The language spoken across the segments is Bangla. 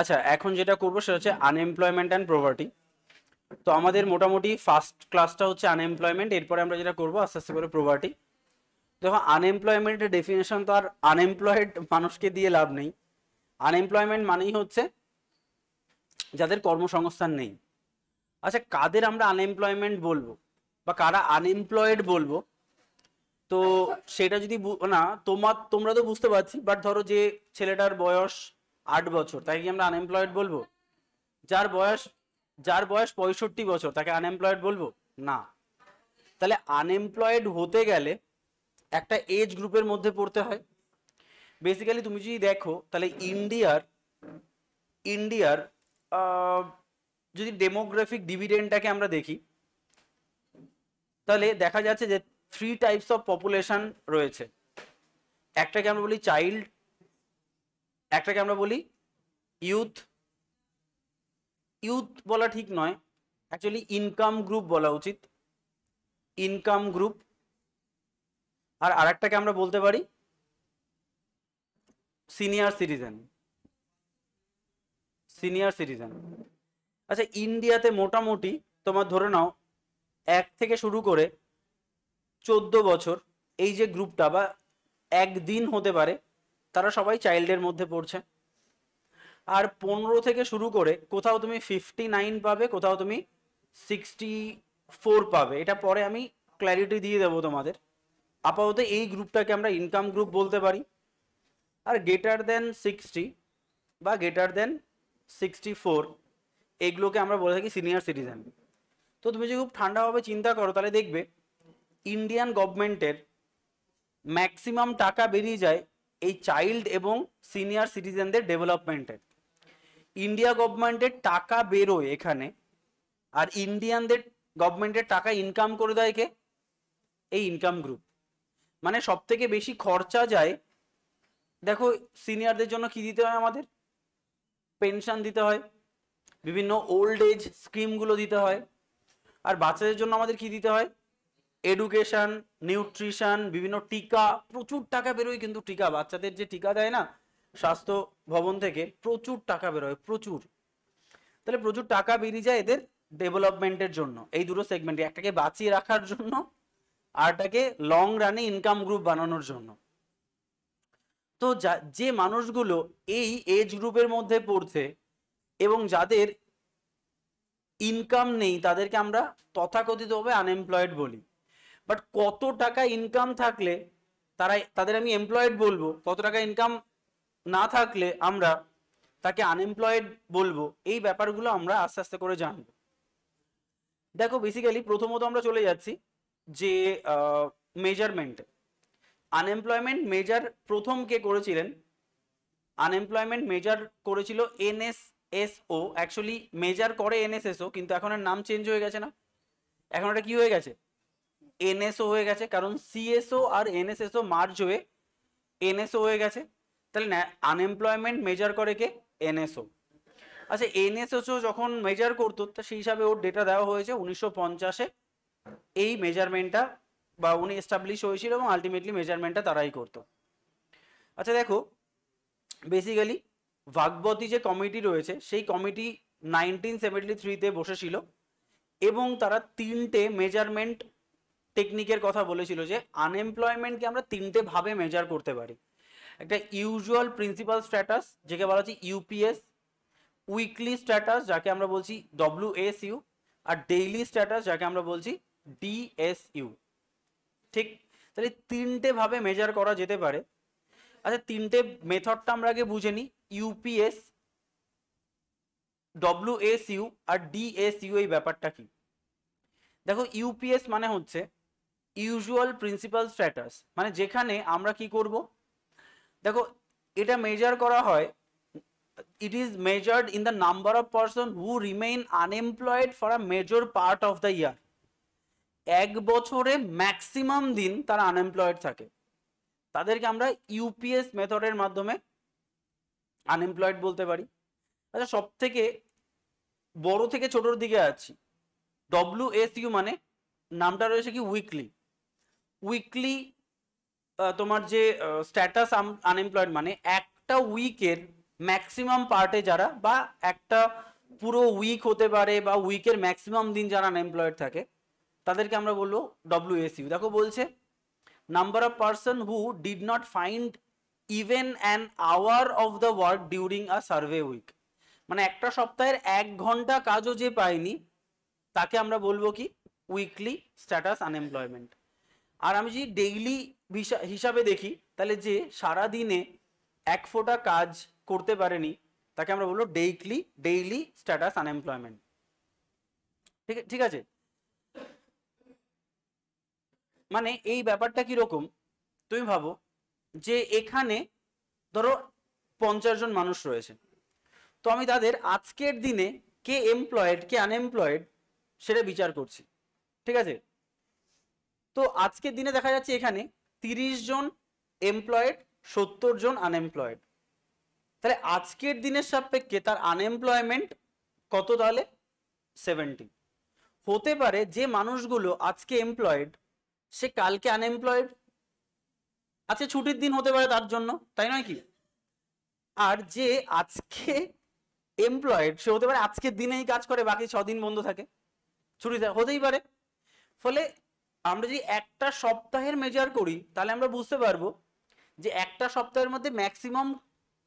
আচ্ছা, এখন যেটা করবো সেটা হচ্ছে আনএমপ্লয়মেন্ট অ্যান্ড পভার্টি। তো আমাদের মোটামুটি ফার্স্ট ক্লাসটা হচ্ছে আনএমপ্লয়মেন্ট, এরপরে আমরা যেটা করবো আস্তে আস্তে করে পভার্টি। দেখো, আনএমপ্লয়মেন্টের ডেফিনেশন তো আর আনএমপ্লয়েড মানুষকে দিয়ে লাভ নেই। আনএমপ্লয়মেন্ট মানেই হচ্ছে যাদের কর্মসংস্থান নেই। আচ্ছা, কাদের আমরা আনএমপ্লয়মেন্ট বলবো বা কারা আনএমপ্লয়েড বলবো, তো সেটা যদি না তোমরা তো বুঝতে পারছি, বাট ধরো যে ছেলেটার বয়স 8 বছর, তাকে কি আমরা আনএমপ্লয়েড বলবো? যার বয়স যার বয়স 65 বছর, তাকে আনএমপ্লয়েড বলবো না। তাহলে আনএমপ্লয়েড হতে গেলে একটা এজ গ্রুপের মধ্যে পড়তে হয়। বেসিক্যালি তুমি যদি দেখো তাহলে ইন্ডিয়ার যদি ডেমোগ্রাফিক ডিভিডেন্ডটাকে আমরা দেখি, তাহলে দেখা যাচ্ছে যে 3 টাইপস অফ পপুলেশন রয়েছে। একটাকে আমরা বলি চাইল্ড, একটাকে আমরা বলি ইউথ। ইউথ বলা ঠিক নয়, অ্যাকচুয়ালি ইনকাম গ্রুপ বলা উচিত, ইনকাম গ্রুপ। আর আরেকটাকে আমরা বলতে পারি সিনিয়র সিটিজেন, সিনিয়র সিটিজেন। আচ্ছা, ইন্ডিয়াতে মোটামুটি তোমার ধরে নাও 1 থেকে শুরু করে 14 বছর, এই যে গ্রুপটা বা একদিন হতে পারে, তারা সবাই চাইল্ডের মধ্যে পড়ছে। আর 15 থেকে শুরু করে কোথাও তুমি 59 পাবে, কোথাও তুমি 64 পাবে। এটা পরে আমি ক্ল্যারিটি দিয়ে দেবো তোমাদের। আপাতত এই গ্রুপটাকে আমরা ইনকাম গ্রুপ বলতে পারি। আর গ্রেটার দেন 60 বা গ্রেটার দেন 64, এগুলোকে আমরা বলে থাকি সিনিয়র সিটিজেন। তো তুমি যদি খুব ঠান্ডাভাবে চিন্তা করো তাহলে দেখবে ইন্ডিয়ান গভর্নমেন্টের ম্যাক্সিমাম টাকা বেরিয়ে যায় এই চাইল্ড এবং সিনিয়র সিটিজেনদের ডেভেলপমেন্টে। ইন্ডিয়া গভর্নমেন্টের টাকা বেরোয় এখানে, আর ইন্ডিয়ানদের গভর্নমেন্টের টাকা ইনকাম করে দেয় কে? এই ইনকাম গ্রুপ। মানে সব থেকে বেশি খরচা যায়, দেখো সিনিয়রদের জন্য কি দিতে হয় আমাদের? পেনশন দিতে হয়, বিভিন্ন ওল্ড এজ স্কিমগুলো দিতে হয়। আর বাচ্চাদের জন্য আমাদের কি দিতে হয়? এডুকেশন, নিউট্রিশন, বিভিন্ন টিকা, প্রচুর টাকা বেরোয়। কিন্তু টিকা, বাচ্চাদের যে টিকা দেয় না স্বাস্থ্য ভবন থেকে, প্রচুর টাকা বেরোয়, প্রচুর। তাহলে প্রচুর টাকা বেরিয়ে যায় এদের ডেভেলপমেন্টের জন্য, এই দুটো সেগমেন্টে, একটাকে বাঁচিয়ে রাখার জন্য আরটাকে লং রানে ইনকাম গ্রুপ বানানোর জন্য। তো যে মানুষগুলো এই এজ গ্রুপের মধ্যে পড়ছে এবং যাদের ইনকাম নেই, তাদেরকে আমরা তথাকথিতভাবে আনএমপ্লয়েড বলি। বাট কত টাকা ইনকাম থাকলে তাদের আমি এমপ্লয়েড বলবো, কত টাকা ইনকাম না থাকলে আমরা তাকে আনএমপ্লয়েড বলবো, এই ব্যাপারগুলো আমরা আস্তে আস্তে করে জানবো। দেখো, বেসিক্যালি প্রথমত আমরা চলে যাচ্ছি যে মেজারমেন্ট। আনএমপ্লয়মেন্ট মেজার প্রথম কে করেছিলেন? আনএমপ্লয়মেন্ট মেজার করেছিল এনএসএসও। অ্যাকচুয়ালি মেজার করে এনএসএসও, কিন্তু এখন এর নাম চেঞ্জ হয়ে গেছে না, এখন এটা কি হয়ে গেছে? এনএসও হয়ে গেছে, কারণ সিএসও আর এনএসএসও মার্জ হয়ে এনএসও হয়ে গেছে। তাহলে আনএমপ্লয়মেন্ট মেজার করে কে? এনএসও। আচ্ছা, এনএসও যখন মেজার করতো তা সেই হিসাবে ওর ডেটা দেওয়া হয়েছে 1950-এ। এই মেজারমেন্টটা বা উনি এস্টাবলিশ হয়েছিল এবং আলটিমেটলি মেজারমেন্টটা তারাই করতো। আচ্ছা দেখো, বেসিক্যালি ভাগবতী যে কমিটি রয়েছে, সেই কমিটি 1973-তে বসেছিল এবং তারা 3টে মেজারমেন্ট টেকনিকের কথা বলেছিল যে আনএমপ্লয়মেন্টকে আমরা 3টে ভাবে মেজার করতে পারি। একটা ইউজুয়াল প্রিন্সিপাল স্ট্যাটাস, যাকে বলা হচ্ছে ইউপিএস, উইকলি স্ট্যাটাস যাকে আমরা বলছি ডব্লিউএসইউ, আর ডেইলি স্ট্যাটাস যাকে আমরা বলছি ডিএসইউ। ঠিক, তাহলে 3টে ভাবে মেজার করা যেতে পারে। আচ্ছা, 3টে মেথডটা আমরা আগে বুঝে নিই। ইউপিএস, ডব্লিউএসইউ আর ডিএসইউ, এই ব্যাপারটা কি? দেখো, ইউপিএস মানে হচ্ছে ইউজুয়াল প্রিন্সিপাল স্ট্যাটাস, মানে যেখানে আমরা কি করব, দেখো এটা মেজার করা হয়, it is measured in the number of person who remain unemployed for a major part of the year. 1 বছরে ম্যাক্সিমাম দিন তারা আনএমপ্লয়েড থাকে, তাদেরকে আমরা ইউপিএস মেথডের মাধ্যমে আনএমপ্লয়েড বলতে পারি। আচ্ছা, সব থেকে বড় থেকে ছোটর দিকে আছি, ডব্লিউএসইউ মানে নামটা রয়েছে কি? উইকলি। তোমার যে স্ট্যাটাস আনএমপ্লয়েড মানে একটা উইকের ম্যাক্সিমাম পার্টে যারা, বা একটা পুরো উইক হতে পারে বা উইকের ম্যাক্সিমাম দিন যারা আনএমপ্লয়েড থাকে, তাদেরকে আমরা বলবো ডব্লিউএসইউ। দেখো বলছে number of person who did not find even an hour of the work during a survey week, মানে একটা সপ্তাহের 1 ঘন্টা কাজও যে পায়নি তাকে আমরা বলবো কি উইকলি স্ট্যাটাস আনএমপ্লয়মেন্ট। আর আমি যদি ডেইলি হিসাবে দেখি তাহলে যে সারা দিনে 1 ফোঁটা কাজ করতে পারেনি তাকে আমরা বলবো ডেইলি স্ট্যাটাস আনএমপ্লয়মেন্ট। ঠিক ঠিক আছে, মানে এই ব্যাপারটা কিরকম তুমি ভাবো যে এখানে ধরো 50 জন মানুষ রয়েছে, তো আমি তাদের আজকের দিনে কে এমপ্লয়েড কে আনএমপ্লয়েড সেটা বিচার করছি, ঠিক আছে। তো আজকের দিনে দেখা যাচ্ছে এখানে 30 জন এমপ্লয়েড, 70 জন আনএমপ্লয়েড। তাহলে আজকের দিনের সাপেক্ষে তার আনএমপ্লয়মেন্ট কত? তাহলে 70। হতে পারে যে মানুষগুলো আজকে এমপ্লয়েড সে কালকে আনএমপ্লয়েড, আজকে ছুটির দিন হতে পারে তার জন্য, তাই নয় কি? আর যে আজকে এমপ্লয়েড সে হতে পারে আজকের দিনেই কাজ করে, বাকি 6 দিন বন্ধ থাকে, ছুটি হতেই পারে। ফলে আমরা যদি একটা সপ্তাহের মেজার করি তাহলে আমরা বুঝতে পারবো যে একটা সপ্তাহের মধ্যে ম্যাক্সিমাম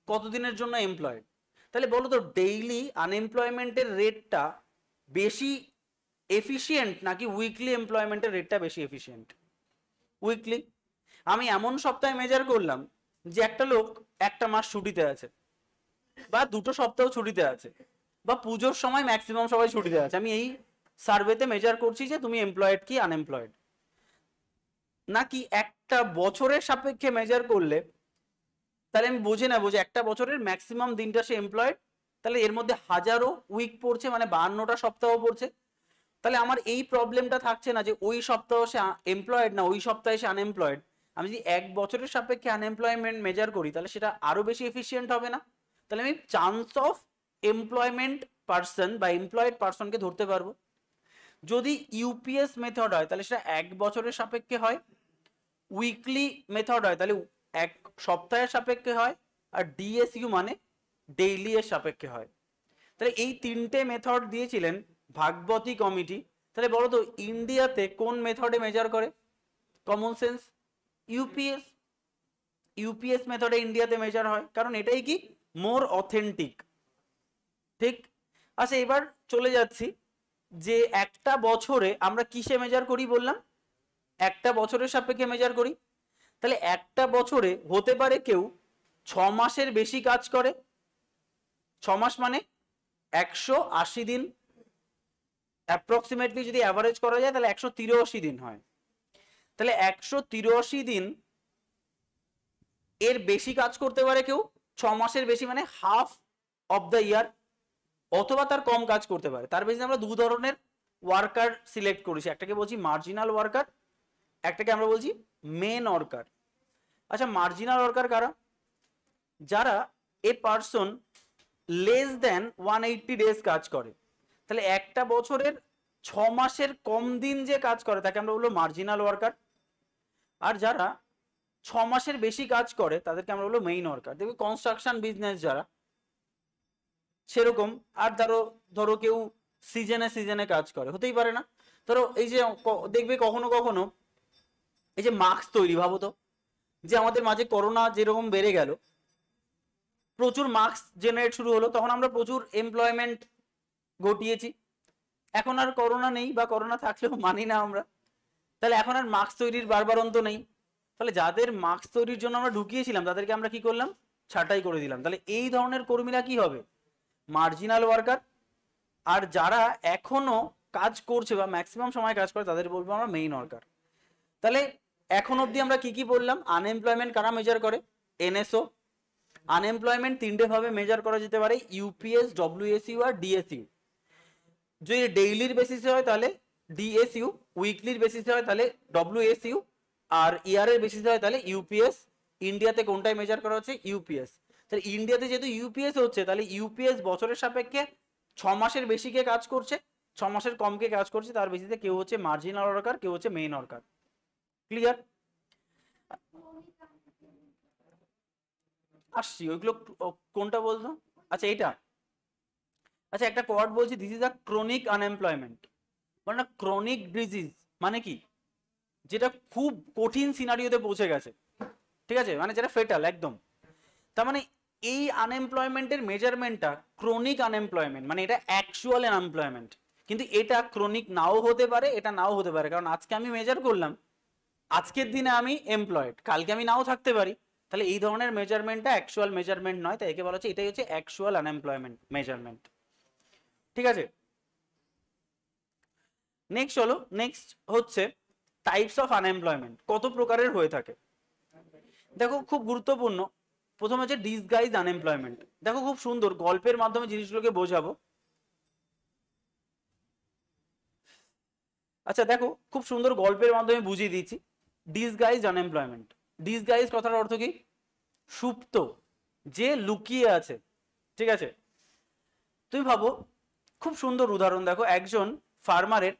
কতদিনের জন্য এমপ্লয়েড। তাহলে বলো তো ডেইলি আনএমপ্লয়মেন্টের রেটটা বেশি এফিসিয়েন্ট নাকি উইকলি এমপ্লয়মেন্টের রেটটা বেশি এফিসিয়েন্ট? উইকলি। আমি এমন সপ্তাহে মেজার করলাম যে একটা লোক একটা মাস ছুটিতে আছে, বা 2 সপ্তাহ ছুটিতে আছে, বা পুজোর সময় ম্যাক্সিমাম সবাই ছুটিতে আছে, আমি এই সার্ভেতে মেজার করছি যে তুমি এমপ্লয়েড কি আনএমপ্লয়েড। নাকি একটা বছরের সাপেক্ষে মেজার করলে তাহলে আমি বুঝে নেবো যে একটা বছরের ম্যাক্সিমাম দিনটা সে এমপ্লয়েড, তাহলে এর মধ্যে হাজারো উইক পড়ছে, মানে 52টা সপ্তাহ পড়ছে। তাহলে আমার এই প্রবলেমটা থাকছে না যে ওই সপ্তাহ সে এমপ্লয়েড না ওই সপ্তাহে সে আনএমপ্লয়েড। আমি যদি 1 বছরের সাপেক্ষে আনএমপ্লয়মেন্ট মেজার করি তাহলে সেটা আরো বেশি এফিসিয়েন্ট হবে না? তাহলে আমি চান্স অফ এমপ্লয়মেন্ট পার্সন বা এমপ্লয়েড পার্সনকে ধরতে পারবো। যদি ইউপিএস মেথড হয় তাহলে সেটা 1 বছরের সাপেক্ষে হয়, উইকলি মেথড হয় তাহলে 1 সপ্তাহের সাপেক্ষে হয়, আর ডিএসইউ মানে ডেইলি এর সাপেক্ষে হয়। তাহলে এই 3টে মেথড দিয়েছিলেন ভাগবতী কমিটি। তাহলে বলো তো ইন্ডিয়াতে কোন মেথডে মেজার করে? Common sense, UPS. ইউপিএস মেথডে ইন্ডিয়াতে মেজার হয় কারণ এটাই কি মোর অথেন্টিক, ঠিক। আচ্ছা এবার চলে যাচ্ছি যে একটা বছরে আমরা কিসে মেজার করি বললাম? একটা বছরের সাপেক্ষে মেজার করি। তাহলে একটা বছরে হতে পারে কেউ 6 মাসের বেশি কাজ করে, 6 মাস মানে 180 দিন, অ্যাপ্রক্সিমেটলি যদি অ্যাভারেজ করা যায় তাহলে 183 দিন হয়। তাহলে 183 দিন এর বেশি কাজ করতে পারে কেউ, 6 মাসের বেশি মানে হাফ অফ দ্য ইয়ার, অথবা তার কম কাজ করতে পারে। তার বেশি আমরা 2 ধরনের ওয়ার্কার সিলেক্ট করেছি, একটাকে বলছি মার্জিনাল ওয়ার্কার, একটাকে আমরা বলছি মেন ওয়ার্কার। আচ্ছা মার্জিনাল ওয়ার্কার কারা? যারা a person less than 180 days কাজ করে। তাহলে একটা বছরের 6 মাসের কম দিন যে কাজ করে তাকে আমরা বলবো মার্জিনাল ওয়ার্কার। আর যারা 6 মাসের বেশি কাজ করে তাদেরকে আমরা বলবো মেইন ওয়ার্কার। দেখবে কনস্ট্রাকশন বিজনেস যারা সেরকম। আর ধরো ধরো কেউ সিজনে সিজনে কাজ করে, হতেই পারে না? ধরো এই যে দেখবে কখনো কখনো এই যে মাস্ক তৈরি, ভাবো তো যে আমাদের মাঝে করোনা যেরকম বেড়ে গেল, প্রচুর মাস্ক জেনারেট শুরু হলো, তখন আমরা প্রচুর এমপ্লয়মেন্ট ঘটিয়েছি। এখন আর করোনা নেই, বা করোনা থাকলেও মানি না আমরা, তাহলে এখন আর মাস্ক তৈরির বারবারন্ত নেই। তাহলে যাদের মাস্ক তৈরির জন্য আমরা ঢুকিয়েছিলাম তাদেরকে আমরা কি করলাম? ছাঁটাই করে দিলাম। তাহলে এই ধরনের কর্মীরা কি হবে? Marginal worker. আর যারা এখনো কাজ করছে বা ম্যাক্সিমাম সময় কাজ করে তাদের বলবো আমরা মেইন ওয়ার্কার। তাহলে এখন অবধি আমরা কি কি বললাম? আনএমপ্লয়মেন্ট কারা মেজার করে? এনএসও। আনএমপ্লয়মেন্ট 3টে ভাবে মেজার করা যেতে পারে, ইউপিএস, ডব্লিউএসইউ আর ডিএসইউ। যদি ডেইলির বেসিসে হয় তাহলে ডিএসইউ, উইকলির বেসিসে হয় তাহলে ডব্লিউএসইউ, আর ইয়ারের বেসিসে হয় তাহলে ইউপিএস। ইন্ডিয়াতে কোনটায় মেজার করা হচ্ছে? ইউপিএস। তাহলে ইন্ডিয়াতে যেহেতু ইউপিএস হচ্ছে তাহলে ইউপিএস বছরের সাপেক্ষে 6 মাসের বেশি কে কাজ করছে, 6 মাসের কম কে কাজ করছে, তার বেসিসে কেউ হচ্ছে মার্জিনাল ওয়ার্কার, কেউ হচ্ছে মেইন ওয়ার্কার। ক্লিয়ার? আসছি ওইগুলো কোনটা বলতো, আচ্ছা এটা, আচ্ছা একটা কোয়ার্ড বলছি, this is a chronic unemployment, মানে ক্রনিক ডিজিজ, মানে কি, যেটা খুব কঠিন সিনারিওতে পৌঁছে গেছে, ঠিক আছে, মানে যেটা ফেটাল একদম। তার মানে এই আনএমপ্লয়মেন্টের মেজারমেন্টটা ক্রনিক আনএমপ্লয়মেন্ট, মানে এটা অ্যাকচুয়াল আনএমপ্লয়মেন্ট, কিন্তু এটা ক্রনিক নাও হতে পারে, এটা নাও হতে পারে, কারণ আজকে আমি মেজার করলাম, আজকের দিনে আমি এমপ্লয়েড, কালকে আমি নাও থাকতে পারি, তাহলে এই ধরনের মেজারমেন্টটা অ্যাকচুয়াল মেজারমেন্ট নয়, তাই একে বলা হচ্ছে এটাই হচ্ছে অ্যাকচুয়াল আনএমপ্লয়মেন্ট মেজারমেন্ট, ঠিক আছে। নেক্সট হচ্ছে টাইপস অফ আনএমপ্লয়মেন্ট, কত প্রকারের হয়ে থাকে। দেখো খুব গুরুত্বপূর্ণ, প্রথম হচ্ছে ডিসগাইজ আনএমপ্লয়মেন্ট। দেখো খুব সুন্দর গল্পের মাধ্যমে জিনিসগুলোকে বোঝাবো। আচ্ছা দেখো খুব সুন্দর গল্পের মাধ্যমে বুঝিয়ে দিচ্ছি। ডিসগাইজ আনএমপ্লয়মেন্ট, ডিসগাইজ কথার অর্থ কি, সুপ্ত, যে লুকিয়ে আছে, ঠিক আছে। তুমি ভাবো খুব সুন্দর উদাহরণ, দেখো একজন ফার্মারের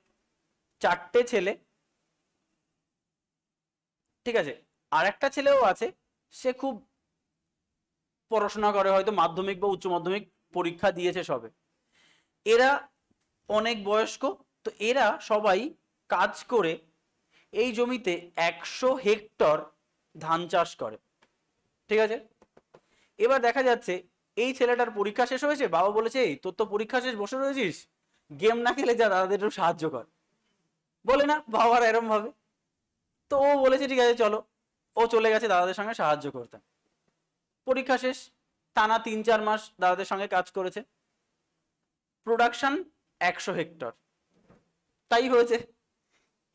4টে ছেলে, ঠিক আছে, আর একটা ছেলেও আছে, সে খুব পড়াশোনা করে, হয়তো মাধ্যমিক বা উচ্চ মাধ্যমিক পরীক্ষা দিয়েছে সবে, এরা অনেক বয়স্ক, তো এরা সবাই কাজ করে এই জমিতে 100 হেক্টর ধান চাষ করে, ঠিক আছে। এবার দেখা যাচ্ছে এই ছেলেটার পরীক্ষা শেষ হয়েছে, বাবা বলেছে এই তোর তো পরীক্ষা শেষ, বসে রয়েছিস, গেম না খেলে যা দাদাদের একটু সাহায্য কর, বলে না বাবার এরম ভাবে, তো ও বলেছে ঠিক আছে চলো, ও চলে গেছে দাদাদের সঙ্গে সাহায্য করতে। পরীক্ষা শেষ, টানা 3-4 মাস দাদাদের সঙ্গে কাজ করেছে, প্রোডাকশন 100 হেক্টর, তাই হয়েছে।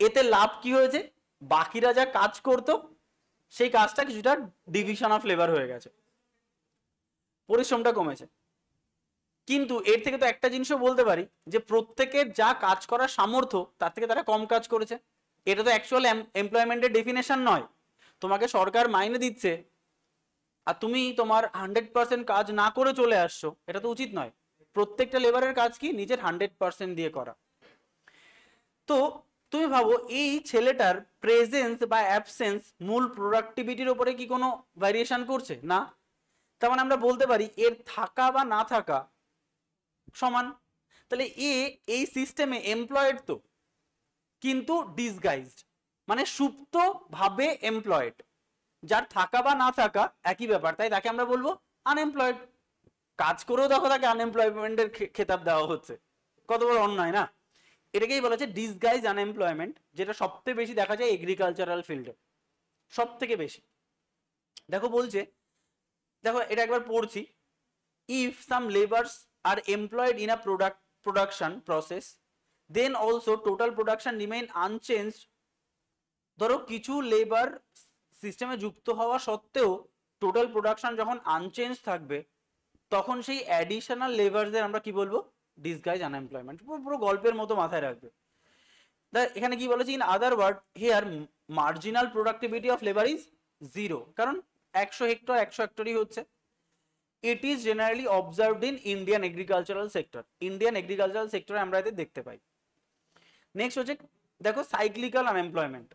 এতে লাভ কি হয়েছে, বাকিরা যা কাজ করতো সেই কাজটা কিছুটা ডিভিশন অফ লেবার হয়ে গেছে, পরিশ্রমটা কমেছে। কিন্তু এর থেকে তো একটা জিনিসও বলতে পারি যে প্রত্যেকের যা কাজ করার সামর্থ্য তার থেকে তারা কম কাজ করেছে, এটা তো অ্যাকচুয়াল এমপ্লয়মেন্টের ডেফিনেশন নয়। তোমাকে সরকার মাইনে দিচ্ছে আর তুমি তোমার 100% কাজ না করে চলে আসছো, এটা তো উচিত নয়। প্রত্যেকটা লেবারের কাজ কি, নিজের 100% দিয়ে করা। তো তুমি ভাবো এই ছেলেটার প্রেজেন্স বা অ্যাবসেন্স মূল প্রোডাক্টিভিটির উপরে কি কোনো ভ্যারিয়েশন করছে না, তার মানে আমরা বলতে পারি এর থাকা বা না থাকা সমান। তাহলে এই সিস্টেমে এমপ্লয়েড তো, কিন্তু ডিসগাইজড, মানে সুপ্ত ভাবে এমপ্লয়েড, যার থাকা বা না থাকা একই ব্যাপার, তাই তাকে আমরা বলবো আনএমপ্লয়েড। কাজ করেও দেখো তাকে আনএমপ্লয়মেন্টের খেতাব দেওয়া হচ্ছে, কত বড় অন্যায় না। এটাকেই বলা হচ্ছে ডিসগাইজ আনএমপ্লয়মেন্ট, যেটা সবথেকে বেশি দেখা যায় এগ্রিকালচারাল ফিল্ডে, সব থেকে বেশি। দেখো বলছে, দেখো এটা একবার পড়ছি, if some labours are employed in a production process then also total production remain unchanged. ধরো কিছু লেবার সিস্টেমে যুক্ত হওয়া সত্ত্বেও টোটাল প্রোডাকশন যখন আনচেঞ্জ থাকবে, তখন সেই অ্যাডিশনাল লেবারদের আমরা কি বলবো, ডিসগাইজ আনএমপ্লয়মেন্ট। পুরো গল্পের মতো মাথায় রাখবে। এখানে কি বলেছি, in other word here marginal productivity of labour is 0, কারণ 100 হেক্টর 100 হেক্টরই হচ্ছে। It is generally observed in Indian agricultural sector, Indian agricultural সেক্টরে আমরা এদের দেখতে পাই। নেক্সট হচ্ছে দেখো সাইক্লিক্যাল আনএমপ্লয়মেন্ট।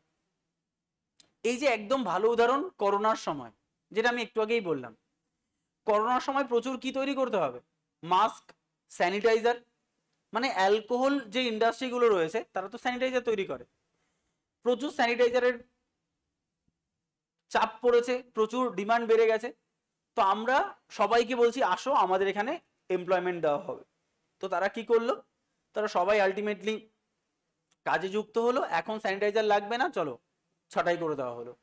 এই যে একদম ভালো উদাহরণ করোনার সময়, যেটা আমি একটু আগেই বললাম, করোনার সময় প্রচুর কি তৈরি করতে হবে, মাস্ক, স্যানিটাইজার, মানে অ্যালকোহল যে ইন্ডাস্ট্রিগুলো রয়েছে তারা তো স্যানিটাইজার তৈরি করে, প্রচুর স্যানিটাইজারের চাপ পড়েছে, প্রচুর ডিমান্ড বেড়ে গেছে, তো আমরা সবাইকে বলছি আসো আমাদের এখানে এমপ্লয়মেন্ট দেওয়া হবে। তো তারা কি করলো, তারা সবাই আলটিমেটলি কাজে যুক্ত হলো, এখন স্যানিটাইজার লাগবে না, চলো ছাঁটাই করে দেওয়া হলো।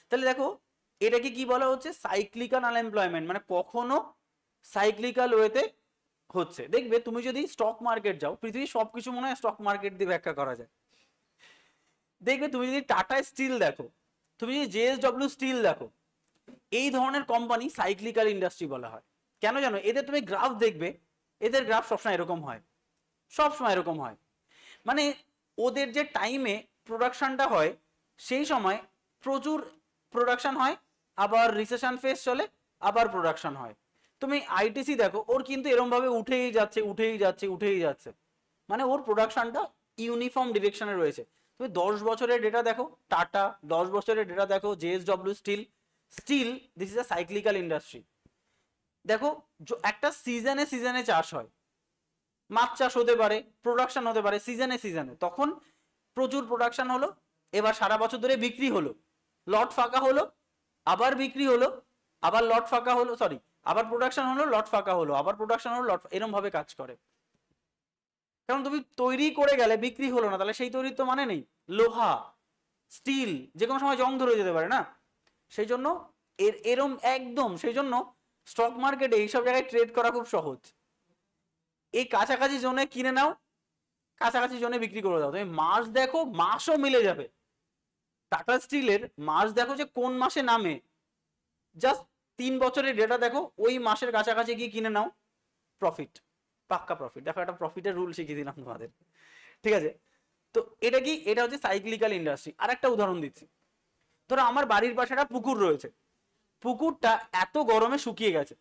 তাহলে দেখো এটাকে কি বলা হচ্ছে, সাইক্লিক্যাল আনএমপ্লয়মেন্ট, মানে কখনো সাইক্লিক্যাল ওয়েতে হচ্ছে। দেখবে তুমি যদি স্টক মার্কেট যাও, পৃথিবীর সবকিছু মনে হয় স্টক মার্কেট দিয়ে ব্যাখ্যা করা যায়। দেখবে তুমি যদি টাটা স্টিল দেখো, তুমি যদি জেএসডব্লিউ স্টিল দেখো, এই ধরনের কোম্পানি সাইক্লিক্যাল ইন্ডাস্ট্রি বলা হয়। কেন জানো, এদের তুমি গ্রাফ দেখবে, এদের গ্রাফ সবসময় এরকম হয়, সবসময় এরকম হয়, মানে ওদের যে টাইমে প্রোডাকশনটা হয় সেই সময় প্রচুর প্রোডাকশন হয়, আবার রিসেশন ফেস চলে, আবার প্রোডাকশন হয়। তুমি আইটিসি দেখো, ওর কিন্তু এরকম ভাবে উঠেই যাচ্ছে উঠেই যাচ্ছে উঠেই যাচ্ছে, মানে ওর প্রোডাকশনটা ইউনিফর্ম ডিরেকশনে রয়েছে। তুমি 10 বছরের ডেটা দেখো টাটা, 10 বছরের ডেটা দেখো JSW steel, steel this is a cyclical industry. দেখো একটা সিজনে সিজনে চাষ হয়, মাছ চাষ হতে পারে, প্রোডাকশন হতে পারে সিজনে সিজনে, তখন প্রচুর প্রোডাকশন হলো, এবার সারা বছর ধরে বিক্রি হলো, লট ফাঁকা হলো, আবার বিক্রি হলো, আবার লট ফাঁকা হলো, সরি আবার প্রোডাকশন হলো, লট ফাঁকা হলো, আবার প্রোডাকশন হলো, লট, এরকম ভাবে কাজ করে। কারণ তুমি তৈরি করে গেলে বিক্রি হলো না, তাহলে সেই তৈরির তো মানে নেই। লোহা, স্টিল যে কোনো সময় জং ধরে যেতে পারে না, সেই জন্য এরম একদম, সেই জন্য স্টক মার্কেটে এইসব জায়গায় ট্রেড করা খুব সহজ। এই কাছাকাছি জোনে কিনে নাও, কাছাকাছি জোনে বিক্রি করে দাও। তুমি মাস দেখো, মাসও মিলে যাবে। টাটা স্টিলের মাস দেখো যে কোন মাসে নামে, জাস্ট 3 বছরের ডেটা দেখো, ওই মাসের কাছাকাছি গিয়ে কিনে নাও, প্রফিট, পাক্কা প্রফিট। দেখো একটা প্রফিটের রুল শিখিয়ে দিলাম তোমাদের, ঠিক আছে? তো এটা কি, এটা হচ্ছে সাইক্লিক্যাল ইন্ডাস্ট্রি। আর একটা উদাহরণ দিচ্ছি, ধরো আমার বাড়ির পাশে একটা পুকুর রয়েছে, পুকুরটা এত গরমে শুকিয়ে গেছে,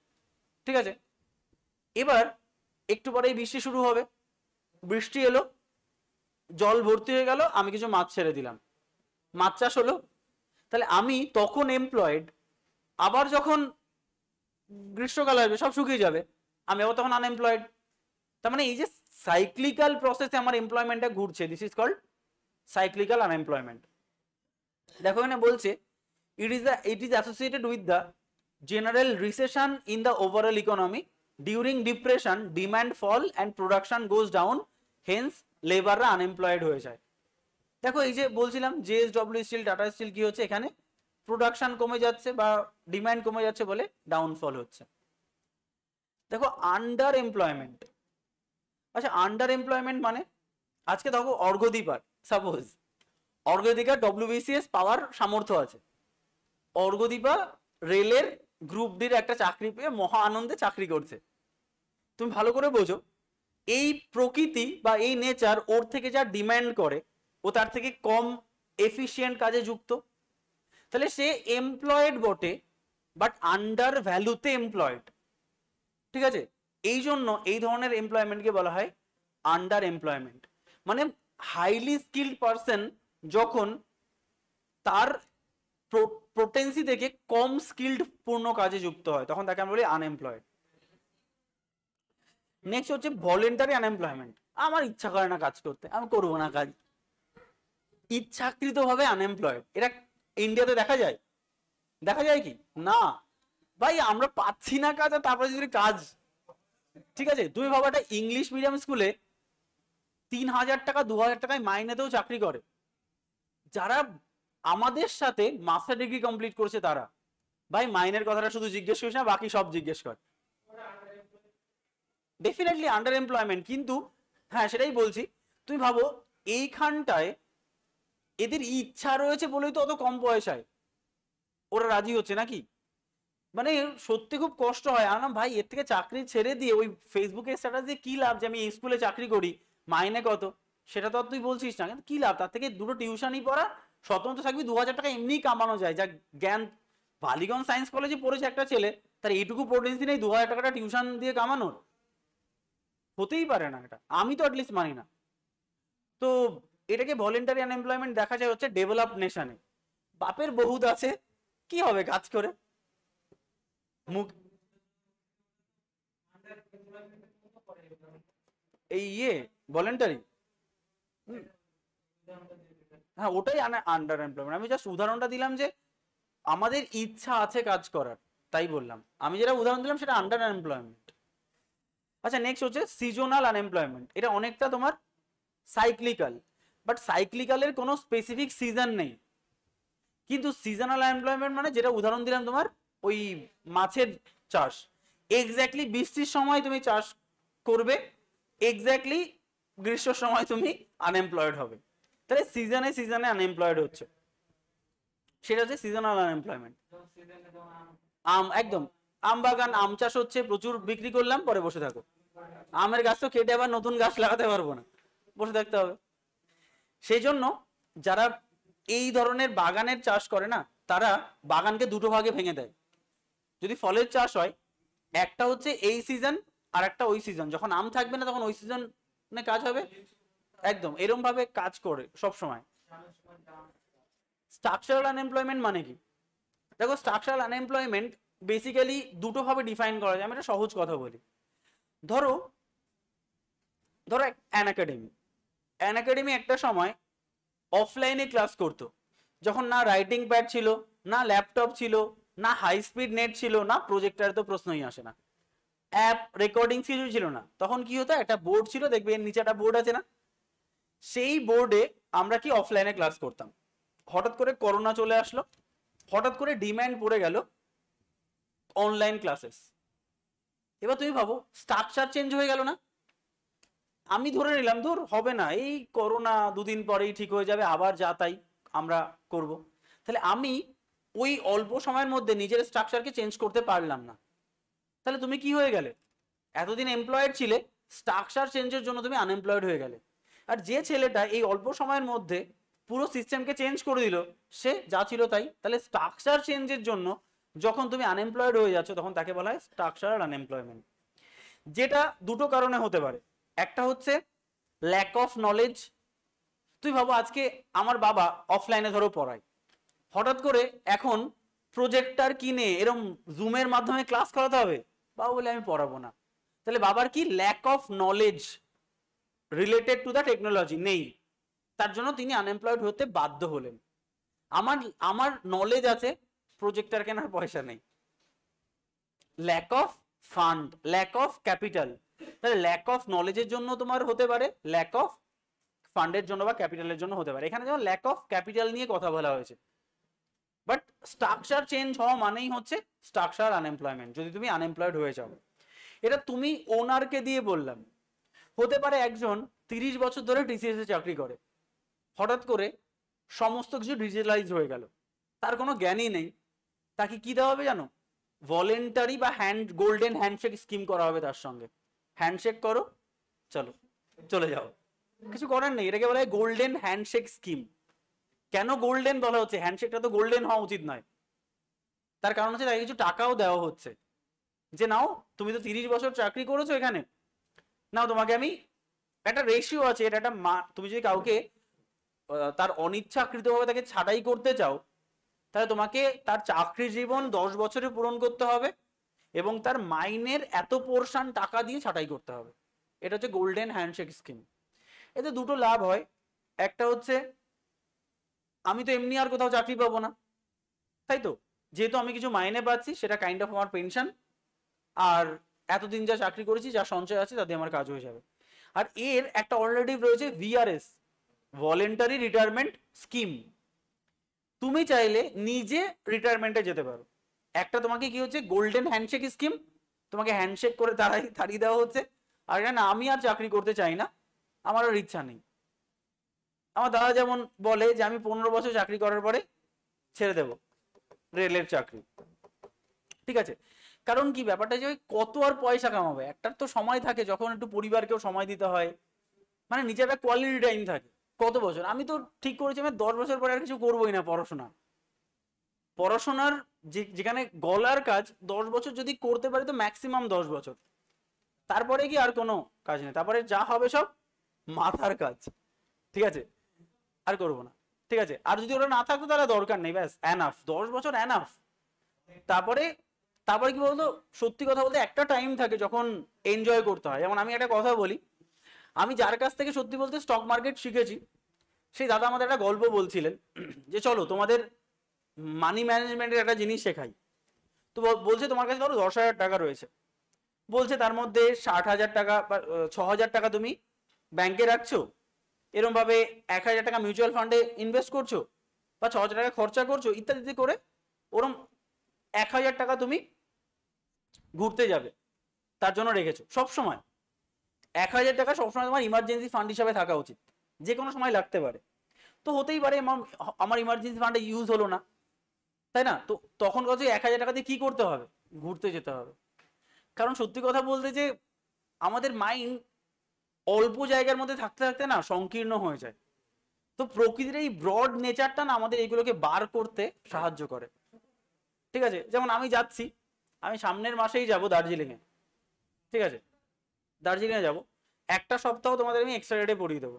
ঠিক আছে? এবার একটু পরেই বৃষ্টি শুরু হবে, বৃষ্টি এলো, জল ভর্তি হয়ে গেল, আমি কিছু মাছ ছেড়ে দিলাম, মাছ চাষ হলো, তাহলে আমি তখন এমপ্লয়েড, আবার যখন গ্রীষ্মকাল আসবে সব শুকিয়ে যাবে, আমি আবার তখন আনএমপ্লয়েড। তার মানে এই যে সাইক্লিক্যাল প্রসেসে আমার এমপ্লয়মেন্টটা ঘুরছে, this is called cyclical unemployment. দেখো এখানে বলছে it is associated with the general recession in the overall economy. During depression demand fall and production goes down, hence লেবাররা আনএমপ্লয়েড হয়ে যায়। দেখো এই যে বলছিলাম জেএসডব্লিউ স্টিল, টাটা স্টিল কি হচ্ছে, এখানে প্রোডাকশন কমে যাচ্ছে বা ডিমান্ড কমে যাচ্ছে বলে ডাউনফল হচ্ছে। দেখো আন্ডার এমপ্লয়মেন্ট, আচ্ছা আন্ডার এমপ্লয়মেন্ট মানে, আজকে দেখো অর্ঘদীপার, সাপোজ অর্ঘদীপার ডব্লিউবিসিএস পাওয়ার সামর্থ্য আছে, অর্ঘদীপা রেলের গ্রুপ ডির একটা চাকরি পেয়ে মহা আনন্দে চাকরি করছে। তুমি ভালো করে বোঝো, এই প্রকৃতি বা এই নেচার ওর থেকে যা ডিমান্ড করে, ও তার থেকে কম এফিশিয়েন্ট কাজে যুক্ত, তাহলে সে এমপ্লয়েড বটে, বাট আন্ডার ভ্যালুতে এমপ্লয়েড, ঠিক আছে? এই জন্য এই ধরনের এমপ্লয়মেন্টকে বলা হয় আন্ডার এমপ্লয়মেন্ট। মানে হাইলি স্কিল্ড পারসন যখন তার পোটেন্সি থেকে কম স্কিল্ড পূর্ণ কাজে যুক্ত হয়, তখন তাকে আমরা বলি আনএমপ্লয়েড। নেক্সট হচ্ছে ভলেন্টারি আনএমপ্লয়মেন্ট। আমার ইচ্ছা করে না কাজ করতে, আমি করবো না কাজ, ইচ্ছাকৃত ভাবে আনএমপ্লয়েড। এটা ইন্ডিয়াতে দেখা যায়, দেখা যায় কি না ভাই, আমরা পাচ্ছি না কাজ, আর তারপরে যদি কাজ, ঠিক আছে? তুমি ভাবো একটা ইংলিশ মিডিয়াম স্কুলে 3000 টাকা 2000 টাকায় মাইনেতেও চাকরি করে, যারা আমাদের সাথে মাস্টার ডিগ্রি কমপ্লিট করছে তারা, ভাই মাইনের কথাটা শুধু জিজ্ঞেস করিস না, বাকি সব জিজ্ঞেস কর। ডেফিনেটলি আন্ডার এমপ্লয়মেন্ট, কিন্তু হ্যাঁ সেটাই বলছি, তুমি ভাবো এইখানটায় এদের ইচ্ছা রয়েছে বলেই তো অত কম পয়সায় ওরা রাজি হচ্ছে নাকি। মানে সত্যি খুব কষ্ট হয়। আর না ভাই, এর থেকে চাকরি ছেড়ে দিয়ে ওই ফেসবুকে স্ট্যাটাস দিয়ে কি লাভ যে আমি এই স্কুলে চাকরি করি, মাইনে কত সেটা তো আর তুই বলছিস না, কিন্তু কি লাভ, তার থেকে দুটো টিউশনই পড়া, স্বতন্ত্র থাকবি, 2000 টাকা এমনিই কামানো যায়। যা জ্ঞান, বালিগঞ্জ সায়েন্স কলেজে পড়েছে একটা ছেলে, তার এইটুকু পোটেন্সি নেই 2000 টাকাটা টিউশন দিয়ে কামানোর, হতেই পারে না, এটা আমি তো অ্যাটলিস্ট মানি না। তো এটাকে ভলেন্টারি আনএমপ্লয়মেন্ট দেখা যায় হচ্ছে ডেভেলপড নেশনে। বাপের বহুত আছে, কি হবে কাজ করে, মুখ এই ভলেন্টারি, হ্যাঁ ওটাই আন্ডার এমপ্লয়মেন্ট। আমি জাস্ট উদাহরণটা দিলাম যে আমাদের ইচ্ছা আছে কাজ করার, তাই বললাম। আমি যেটা উদাহরণ দিলাম সেটা আন্ডার এমপ্লয়মেন্ট। আচ্ছা নেক্সট হচ্ছে সিজনাল আনএমপ্লয়মেন্ট। এটা অনেকটা তোমার সাইক্লিক্যাল, বাট সাইক্লিক্যালের কোনো স্পেসিফিক সিজন নেই, কিন্তু সিজনাল আনএমপ্লয়মেন্ট মানে যেটা উদাহরণ দিলাম তোমার ওই মাছের চাষ, এক্স্যাক্টলি বৃষ্টির সময় তুমি চাষ করবে, এক্স্যাক্টলি গ্রীষ্মের সময় তুমি আনএমপ্লয়েড হবে, তাহলে সিজনে সিজনে আনএমপ্লয়েড হচ্ছে, সেটা হচ্ছে সিজনাল আনএমপ্লয়মেন্ট। একদম, আম বাগান, আম চাষ হচ্ছে, প্রচুর বিক্রি করলাম, পরে বসে থাকো, আমের গাছ তো কেটে আবার নতুন গাছ লাগাতে পারবো না, বসে থাকতে হবে। সেই জন্য যারা এই ধরনের বাগানের চাষ করে না, তারা বাগানকে দুটো ভাগে ভেঙে দেয়। যদি ফলের চাষ হয়, একটা হচ্ছে এই সিজন আর একটা ওই সিজন, যখন আম থাকবে না তখন ওই সিজনে কাজ হবে, একদম এরকম ভাবে কাজ করে সব সময়। স্ট্রাকচারাল আনএমপ্লয়মেন্ট মানে কি, দেখো স্ট্রাকচারাল আনএমপ্লয়মেন্ট বেসিক্যালি দুটো ভাবে ডিফাইন করা যায়। আমি একটা সহজ কথা বলি। ধরো ধরো অ্যান একাডেমি একটা সময় অফলাইনে ক্লাস করতো, যখন না রাইটিং প্যাড ছিল, না ল্যাপটপ ছিল, না হাই স্পিড নেট ছিল, না প্রজেক্টর, তো প্রশ্নই আসে না, অ্যাপ রেকর্ডিং কিছু ছিল না। তখন কি হতো, একটা বোর্ড ছিল, দেখবে এর নিচে একটা বোর্ড আছে না, সেই বোর্ডে আমরা কি অফলাইনে ক্লাস করতাম। হঠাৎ করে করোনা চলে আসলো, হঠাৎ করে ডিম্যান্ড পড়ে গেল অনলাইন ক্লাসেস। এবার তুমি ভাবো স্ট্রাকচার চেঞ্জ হয়ে গেল না। আমি ধরে নিলাম ধর হবে না, এই করোনা দুদিন পরেই ঠিক হয়ে যাবে, আবার যা তাই আমরা করব। তাহলে আমি ওই অল্প সময়ের মধ্যে নিজের স্ট্রাকচারকে চেঞ্জ করতে পারলাম না। তাহলে তুমি কি হয়ে গেলে, এতদিন এমপ্লয়েড ছিলে, স্ট্রাকচার চেঞ্জের জন্য তুমি আনএমপ্লয়েড হয়ে গেলে। আর যে ছেলেটা এই অল্প সময়ের মধ্যে পুরো সিস্টেমকে চেঞ্জ করে দিল, সে যা ছিল তাই। তাহলে স্ট্রাকচার চেঞ্জের জন্য যখন তুমি আনএমপ্লয়েড হয়ে যাচ্ছ, তখন তাকে বলা হয় স্ট্রাকচারাল আনএমপ্লয়মেন্ট। যেটা দুটো কারণে হতে পারে। একটা হচ্ছে ল্যাক অফ নলেজ। তুই ভাবো আজকে আমার বাবা অফলাইনে ধরো পড়ায়, হঠাৎ করে এখন প্রজেক্টর কিনে এরম জুমের মাধ্যমে ক্লাস করাতে হবে, বাবা বলে আমি পড়াবো না। তাহলে বাবার কি lack of knowledge related to the technology নেই, তার জন্য তিনি আনএমপ্লয়েড হতে বাধ্য হলেন। আমার আমার নলেজ আছে, প্রজেক্টর কেনার পয়সা নেই। Lack of fund, lack of capital. তাহলে ল্যাক অফ নলেজের জন্য তোমার হতে পারে, ল্যাক অফ ফান্ডের জন্য বা ক্যাপিটালের জন্য হতে পারে। এখানে যেমন ল্যাক অফ ক্যাপিটাল নিয়ে কথা বলা হয়েছে, বাট স্ট্রাকচার চেঞ্জ হওয়া মানেই হচ্ছে স্ট্রাকচার আনএমপ্লয়মেন্ট, যদি তুমি আনএমপ্লয়েড হয়ে যাও। এটা তুমি ওনারকে দিয়ে বললাম। হতে পারে একজন 30 বছর ধরে টিসিএস এ চাকরি করে, হঠাৎ করে সমস্ত কিছু ডিজিটালাইজ হয়ে গেল, তার কোনো জ্ঞানই নেই। তাকে কি দেওয়া হবে জানো, ভলেন্টারি বা গোল্ডেন হ্যান্ডশেক স্কিম করা হবে তার সঙ্গে। হ্যান্ডশেক করো, চলো চলে যাও, কিছু করার নেই। এটাকে বলা হয় গোল্ডেন হ্যান্ডশেক স্কিম। কেন গোল্ডেন বলা হচ্ছে, হ্যান্ডশেকটা তো গোল্ডেন হওয়া উচিত নয়। তার কারণ হচ্ছে তাকে কিছু টাকাও দেওয়া হচ্ছে, যে নাও তুমি তো 30 বছর চাকরি করেছো এখানে, নাও তোমাকে আমি, একটা রেশিও আছে, এটা একটা তুমি যদি কাউকে তার অনিচ্ছাকৃতভাবে তাকে ছাঁটাই করতে চাও, তাহলে তোমাকে তার চাকরি জীবন 10 বছরে পূরণ করতে হবে এবং তার মাইনের এত পোর্শন টাকা দিয়ে ছাঁটাই করতে হবে। এটা হচ্ছে গোল্ডেন হ্যান্ডশেক স্কিম। এতে দুটো লাভ হয়। একটা হচ্ছে আমি তো এমনি আর কোথাও চাকরি পাবো না, তাই তো, যেহেতু আমি কিছু মাইনে পাচ্ছি, সেটা কাইন্ড অফ আমার পেনশন, আর এতদিন যা চাকরি করেছি, যা সঞ্চয় আছে, তাতে আমার কাজ হয়ে যাবে। আর এর একটা অলরেডি রয়েছে ভিআরএস, ভলেন্টারি রিটায়ারমেন্ট স্কিম। তুমি চাইলে নিজে রিটায়ারমেন্টে যেতে পারো। একটা তোমাকে কি হচ্ছে, গোল্ডেন হ্যান্ডশেক স্কিম, তোমাকে হ্যান্ডশেক করে তাড়িয়ে দেওয়া হচ্ছে। আর না, আমি আর চাকরি করতে চাই না, আমার আর ইচ্ছা নেই। আমার দাদা যেমন বলে যে আমি 15 বছর চাকরি করার পরে ছেড়ে দেব রেলের চাকরি, ঠিক আছে। কারণ কি ব্যাপারটা যে কত আর পয়সা কামাবে, একটার তো সময় থাকে যখন একটু পরিবারকেও সময় দিতে হয়, মানে নিজের একটা কোয়ালিটি টাইম থাকে। কত বছর, আমি তো ঠিক করেছি আমি 10 বছর পরে আর কিছু করবোই না। পড়াশোনার যেখানে গলার কাজ 10 বছর যদি করতে পারি, তো ম্যাক্সিমাম 10 বছর, তারপরে কি আর কোনো কাজ নেই, তারপরে যা হবে সব মাথার কাজ, ঠিক আছে, আর করবো না, ঠিক আছে। আর যদি ওরা না থাকতো তাহলে দরকার নেই, ব্যাস এনাফ, 10 বছর এনাফ। তারপরে তারপরে কি বলতো, সত্যি কথা বলতে একটা টাইম থাকে যখন এনজয় করতে হয়। যেমন আমি একটা কথা বলি, আমি যার কাছ থেকে সত্যি বলতে স্টক মার্কেট শিখেছি, সেই দাদা আমাদের একটা গল্প বলছিলেন যে চলো তোমাদের মানি ম্যানেজমেন্টের একটা জিনিস শেখাই। তো বলছে তোমার কাছে ধরো 10,000 টাকা রয়েছে, বলছে তার মধ্যে 60,000 টাকা বা 6,000 টাকা তুমি ব্যাংকে রাখছো, এরকম ভাবে 1,000 টাকা মিউচুয়াল ফান্ডে ইনভেস্ট করছো, বা 6,000 টাকা খরচা করছো, ইত্যাদি করে ওরম 1,000 টাকা তুমি ঘুরতে যাবে তার জন্য রেখেছো। সবসময় 1,000 টাকা সবসময় তোমার ইমার্জেন্সি ফান্ড হিসাবে থাকা উচিত, যে কোনো সময় লাগতে পারে। তো হতেই পারে আমার ইমার্জেন্সি ফান্ডে ইউজ হলো না, তাই না, তো তখন কত 1,000 টাকা দিয়ে কি করতে হবে, ঘুরতে যেতে হবে। কারণ সত্যি কথা বলতে যে আমাদের মাইন্ড অল্প জায়গার মধ্যে থাকতে থাকতে না সংকীর্ণ হয়ে যায়। তো প্রকৃতির এই ব্রড নেচারটা না আমাদের এইগুলোকে বার করতে সাহায্য করে, ঠিক আছে। যেমন আমি যাচ্ছি, আমি সামনের মাসেই যাব দার্জিলিংয়ে, ঠিক আছে, দার্জিলিংয়ে যাব, একটা সপ্তাহ তোমাদের আমি এক্সট্রা রেটে পড়িয়ে দেবো।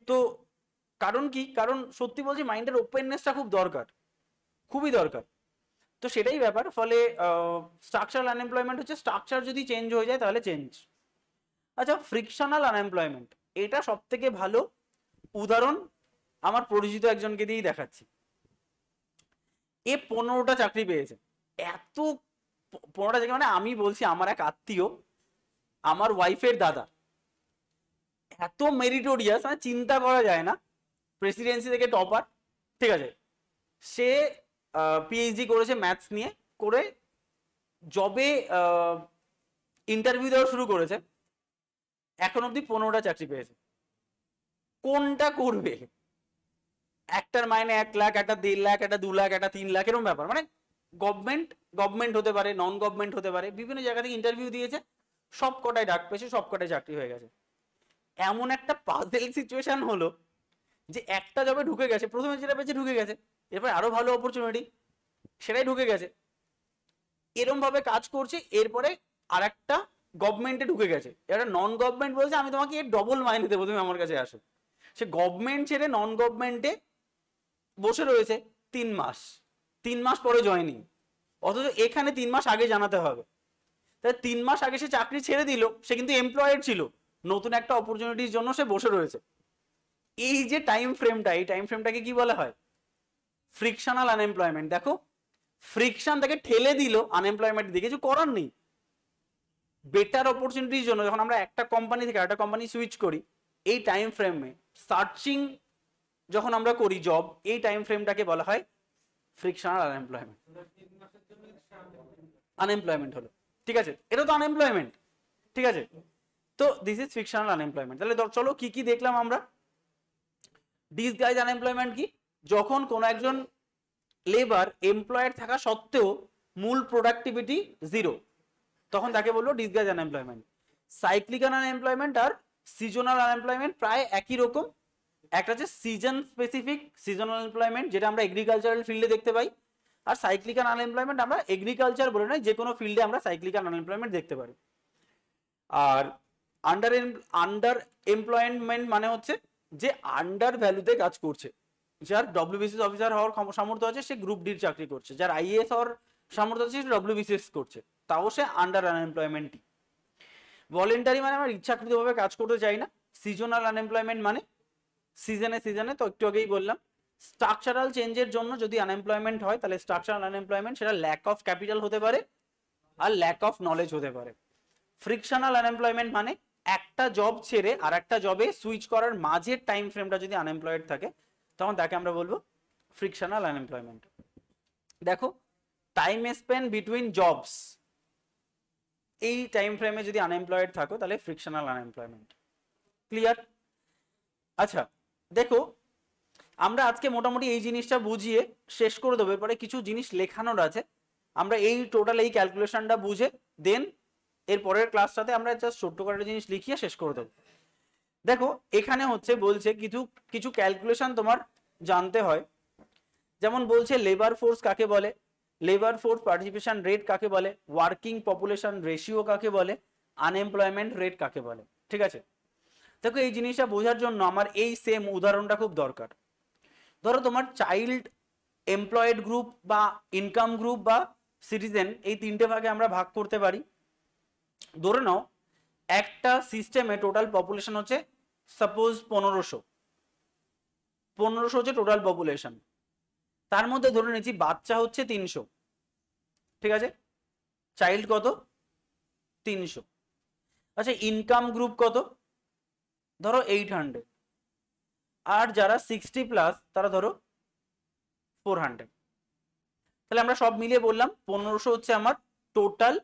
তো কারণ কি, কারণ সত্যি বলছি মাইন্ডের ওপেননেসটা খুব দরকার, খুবই দরকার। তো সেটাই ব্যাপার। ফলে স্ট্রাকচারাল আনএমপ্লয়মেন্ট হচ্ছে স্ট্রাকচার যদি চেঞ্জ হয়ে যায় তাহলে চেঞ্জ। আচ্ছা, ফ্রিকশনাল আনএমপ্লয়মেন্ট, এটা সব থেকে ভালো উদাহরণ আমার পরিচিত একজনকে দিয়েই দেখাচ্ছি। এ 15টা চাকরি পেয়েছে। এত 15টা চাকরি মানে আমি বলছি আমার এক আত্মীয়, আমার ওয়াইফের দাদা, এত মেরিটোরিয়াস মানে চিন্তা করা যায় না। প্রেসিডেন্সি থেকে টপার, ঠিক আছে, সে পিএইচডি করেছে ম্যাথস নিয়ে, করে জবে ইন্টারভিউ দেওয়া শুরু করেছে, এখন অব্দি 15টা চাকরি পেয়েছে। কোনটা করবে? একটার মাইনে 1 লাখ, একটা 1.5 লাখ, একটা 2 লাখ, একটা 3 লাখ, এরকম ব্যাপার। মানে গভর্নমেন্ট হতে পারে, নন গভর্নমেন্ট হতে পারে, বিভিন্ন জায়গা থেকে ইন্টারভিউ দিয়েছে, সব কটায় ডাক পেয়েছে, সব কটায় চাকরি হয়ে গেছে। এমন একটা পাজেল সিচুয়েশন হলো যে একটা জবে ঢুকে গেছে, প্রথমে যেটা পেয়েছে ঢুকে গেছে, এরপরে আরো ভালো অপরচুনিটি, সেটাই ঢুকে গেছে, এরকম ভাবে কাজ করছে। এরপরে আর একটা গভর্নমেন্টে ঢুকে গেছে, এটা নন গভর্নমেন্ট বলছে আমি তোমাকে এর ডবল মাইনে দেবো, তুমি আমার কাছে আসো। সে গভর্নমেন্ট ছেড়ে নন গভর্নমেন্টে বসে রয়েছে 3 মাস, 3 মাস পরে জয়েনিং, অথচ এখানে 3 মাস আগে জানাতে হবে। তাই 3 মাস আগে সে চাকরি ছেড়ে দিল, সে কিন্তু এমপ্লয়েড ছিল, নতুন একটা অপরচুনিটির জন্য সে বসে রয়েছে। এই যে টাইম ফ্রেমটা, এই টাইম ফ্রেমটাকে কি বলা হয়? Frictional unemployment. দেখো, ফ্রিকশন তাকে ঠেলে দিল আনএমপ্লয়মেন্টের দিকে, কিছু করার নেই। বেটার অপরচুনিটির জন্য যখন আমরা একটা কোম্পানি থেকে আরেকটা কোম্পানি সুইচ করি, এই টাইম ফ্রেমে সার্চিং যখন আমরা করি জব, এই টাইম ফ্রেমটাকে বলা হয় ফ্রিকশনাল আনএমপ্লয়মেন্ট। আনএমপ্লয়মেন্ট হলো, ঠিক আছে, এটা তো আনএমপ্লয়মেন্ট, ঠিক আছে। তো দিস ইজ ফ্রিকশনাল আনএমপ্লয়মেন্ট। তাহলে চলো কি কি দেখলাম আমরা। ডিসগাইজ আনএমপ্লয়মেন্ট কি? যখন কোনো একজন লেবার এমপ্লয়েড থাকা সত্ত্বেও মূল প্রোডাক্টিভিটি 0, তখন তাকে বলবো ডিসগাইজ আনএমপ্লয়মেন্ট। সাইক্লিক্যাল আনএমপ্লয়মেন্ট আর সিজনাল আনএমপ্লয়মেন্ট প্রায় একই রকম। একটা হচ্ছে সিজন স্পেসিফিক সিজনাল আনএমপ্লয়মেন্ট, যেটা আমরা এগ্রিকালচারাল ফিল্ডে দেখতে পাই, আর সাইক্লিক্যাল আনএমপ্লয়মেন্ট আমরা এগ্রিকালচার বলে নয়, যে কোনো ফিল্ডে আমরা সাইক্লিক্যাল আনএমপ্লয়মেন্ট দেখতে পারি। আর আন্ডার এমপ্লয়মেন্ট মানে হচ্ছে যে আন্ডার ভ্যালুতে কাজ করছে, যার ডব্লিউবিসিএস অফিসার হওয়ার সামর্থ্য আছে সে গ্রুপ ডির চাকরি করছে, যার আইএএস হওয়ার সামর্থ্য আছে সে ডব্লিউবিসিএস করছে, তাও সে আন্ডার আনএমপ্লয়মেন্টই। ভলেন্টারি মানে আমার ইচ্ছাকৃতভাবে কাজ করতে চাই না। সিজনাল আনএমপ্লয়মেন্ট মানে সিজনে সিজনে, তো একটু আগেই বললাম। স্ট্রাকচারাল চেঞ্জের জন্য যদি আনএমপ্লয়মেন্ট হয়, তাহলে স্ট্রাকচারাল আনএমপ্লয়মেন্ট সেটা ল্যাক অফ ক্যাপিটাল হতে পারে আর ল্যাক অফ নলেজ হতে পারে। ফ্রিকশনাল আনএমপ্লয়মেন্ট মানে একটা জব ছেড়ে আর একটা জবে সুইচ করার মাঝের টাইম ফ্রেমটা যদি আনএমপ্লয়েড থাকে, তখন তাকে আমরা বলবো ফ্রিকশনাল আনএমপ্লয়মেন্ট। দেখো, টাইম স্পেন বিটুইন জবস, এই টাইম ফ্রেমে যদি আনএমপ্লয়েড থাকো তাহলে ফ্রিকশনাল আনএমপ্লয়মেন্ট। ক্লিয়ার? আচ্ছা দেখো, আমরা আজকে মোটামুটি এই জিনিসটা বুঝিয়ে শেষ করে দেবো। এরপরে কিছু জিনিস লেখানোর আছে, আমরা এই টোটাল এই ক্যালকুলেশনটা বুঝে দেন এর পরের ক্লাসটাতে আমরা জাস্ট ছোট্ট করে জিনিস লিখিয়ে শেষ করে দেবো। দেখো এখানে হচ্ছে বলছে কিছু কিছু ক্যালকুলেশন তোমার জানতে হয়। যেমন বলছে লেবার ফোর্স কাকে বলে, লেবার ফোর্স পার্টিসিপেশন রেট কাকে বলে, ওয়ার্কিং পপুলেশন রেশিও কাকে বলে, আনএমপ্লয়মেন্ট রেট কাকে বলে, ঠিক আছে। দেখো এই জিনিসটা বোঝার জন্য আমার এই সেম উদাহরণটা খুব দরকার। ধরো তোমার চাইল্ড এমপ্লয়েড গ্রুপ বা ইনকাম গ্রুপ বা সিটিজেন, এই 3টে ভাগে আমরা ভাগ করতে পারি। ধরে নাও একটা সিস্টেমে টোটাল পপুলেশন হচ্ছে সাপোজ 1500 হচ্ছে টোটাল পপুলেশন, তার মধ্যে ধরে নিচ্ছি বাচ্চা হচ্ছে 300, ঠিক আছে, চাইল্ড কত? 300। আচ্ছা ইনকাম গ্রুপ কত? ধরো 800, আর যারা 60+ তারা ধরো 400। তাহলে আমরা সব মিলিয়ে বললাম 1500 হচ্ছে আমার টোটাল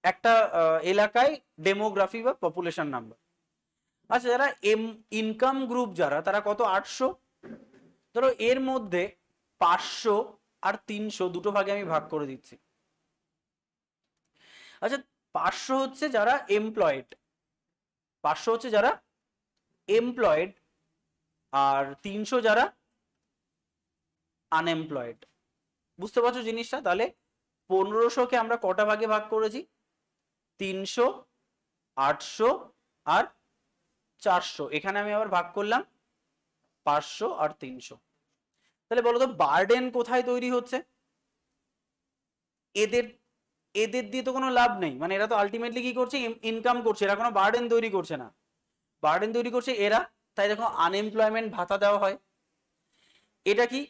একটা এলাকায় ডেমোগ্রাফি বা পপুলেশন নাম্বার। আচ্ছা যারা ইনকাম গ্রুপ যারা, তারা কত? 800। ধরো এর মধ্যে 500 আর 300 দুটো ভাগে আমি ভাগ করে দিচ্ছি। আচ্ছা 500 হচ্ছে যারা এমপ্লয়েড, 500 হচ্ছে যারা এমপ্লয়েড, আর 300 যারা আনএমপ্লয়েড। বুঝতে পারছো জিনিসটা? তাহলে 1500কে আমরা কটা ভাগে ভাগ করেছি? 300, 800 আর 400। এখানে আমি আবার ভাগ করলাম 500 আর 300। তাহলে বলো তো বার্ডেন কোথায় তৈরি হচ্ছে? এদের এদের দিয়ে তো কোনো লাভ নেই, মানে এরা তো আলটিমেটলি কি করছে, ইনকাম করছে, এরা কোনো বার্ডেন তৈরি করছে না, বার্ডেন তৈরি করছে এরা। তাই দেখো আনএমপ্লয়মেন্ট ভাতা দেওয়া হয়। এটা কি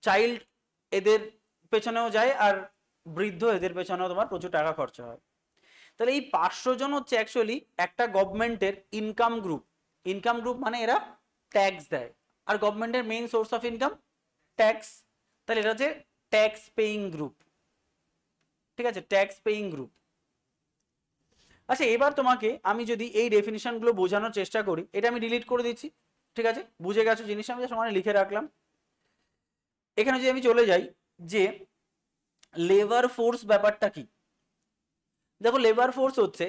চাইল্ড এদের পেছনেও যায় আর বৃদ্ধ এদের পেছনেও তোমার প্রচুর টাকা খরচা হয়। তাহলে এই 500 জন হচ্ছে অ্যাকচুয়ালি একটা গভর্নমেন্টের ইনকাম গ্রুপ। ইনকাম গ্রুপ মানে এরা ট্যাক্স দেয়, আর গভর্নমেন্টের main source of income tax. তাহলে এটা হচ্ছে ট্যাক্স পেইং গ্রুপ, ঠিক আছে, ট্যাক্স পেইং গ্রুপ। আচ্ছা এবার তোমাকে আমি যদি এই ডেফিনিশনগুলো বোঝানোর চেষ্টা করি, এটা আমি ডিলিট করে দিচ্ছি, ঠিক আছে, বুঝে গেছো জিনিসটা, আমি সমানে লিখে রাখলাম। এখানে যদি আমি চলে যাই যে লেবার ফোর্স ব্যাপারটা কি, দেখো লেবার ফোর্স হচ্ছে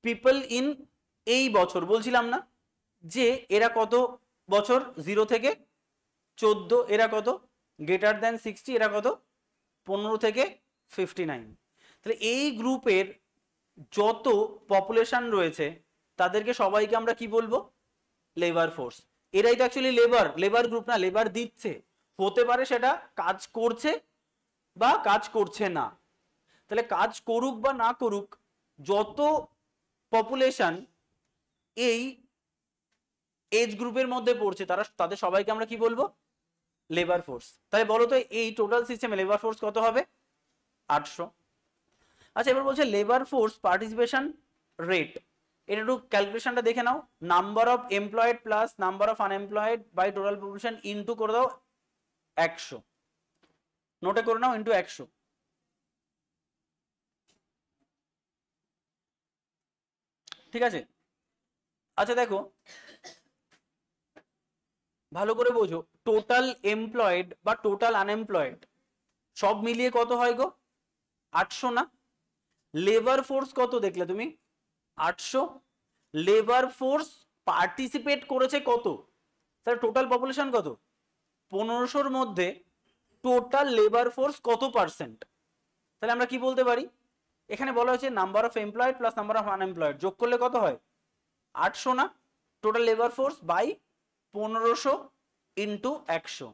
পিপল ইন, এই বছর বলছিলাম না যে এরা কত বছর, 0 থেকে 14, এরা কত গ্রেটার দ্যান 60, এরা কত 15 থেকে 59। তাহলে এই গ্রুপের যত পপুলেশন রয়েছে তাদেরকে সবাইকে আমরা কি বলবো, লেবার ফোর্স। এরাই তো অ্যাকচুয়ালি লেবার, লেবার গ্রুপ না, লেবার দিচ্ছে, হতে পারে সেটা কাজ করছে বা কাজ করছে না। তাহলে কাজ করুক বা না করুক, যত পপুলেশন এই এজ গ্রুপের মধ্যে পড়ছে তারা, তাদের সবাইকে আমরা কি বলবো, লেবার ফোর্স। তাহলে বলো তো এই টোটাল সিস্টেমে লেবার ফোর্স কত হবে, 800। আচ্ছা এবার বলছে লেবার ফোর্স পার্টিসিপেশন রেট, এটা একটু ক্যালকুলেশনটা দেখে নাও। Number of employed plus number of unemployed by total population into করে দাও 100, নোটে করে নাও ইনটু 100। ঠিক আছে, আচ্ছা দেখো ভালো করে বোঝো, টোটাল এমপ্লয়েড বা টোটাল আনএমপ্লয়েড সব মিলিয়ে কত হয় গো, 800 না? লেবার ফোর্স কত দেখলে তুমি, 800। লেবার ফোর্স পার্টিসিপেট করেছে কত, তাহলে টোটাল পপুলেশন কত, 1500-র মধ্যে টোটাল লেবার ফোর্স কত পার্সেন্ট? তাহলে আমরা কি বলতে পারি, এখানে বলা হয়েছে number of employed plus number of unemployed যোগ করলে কত হয়, 800 না? Total labour force by 1500 into 100,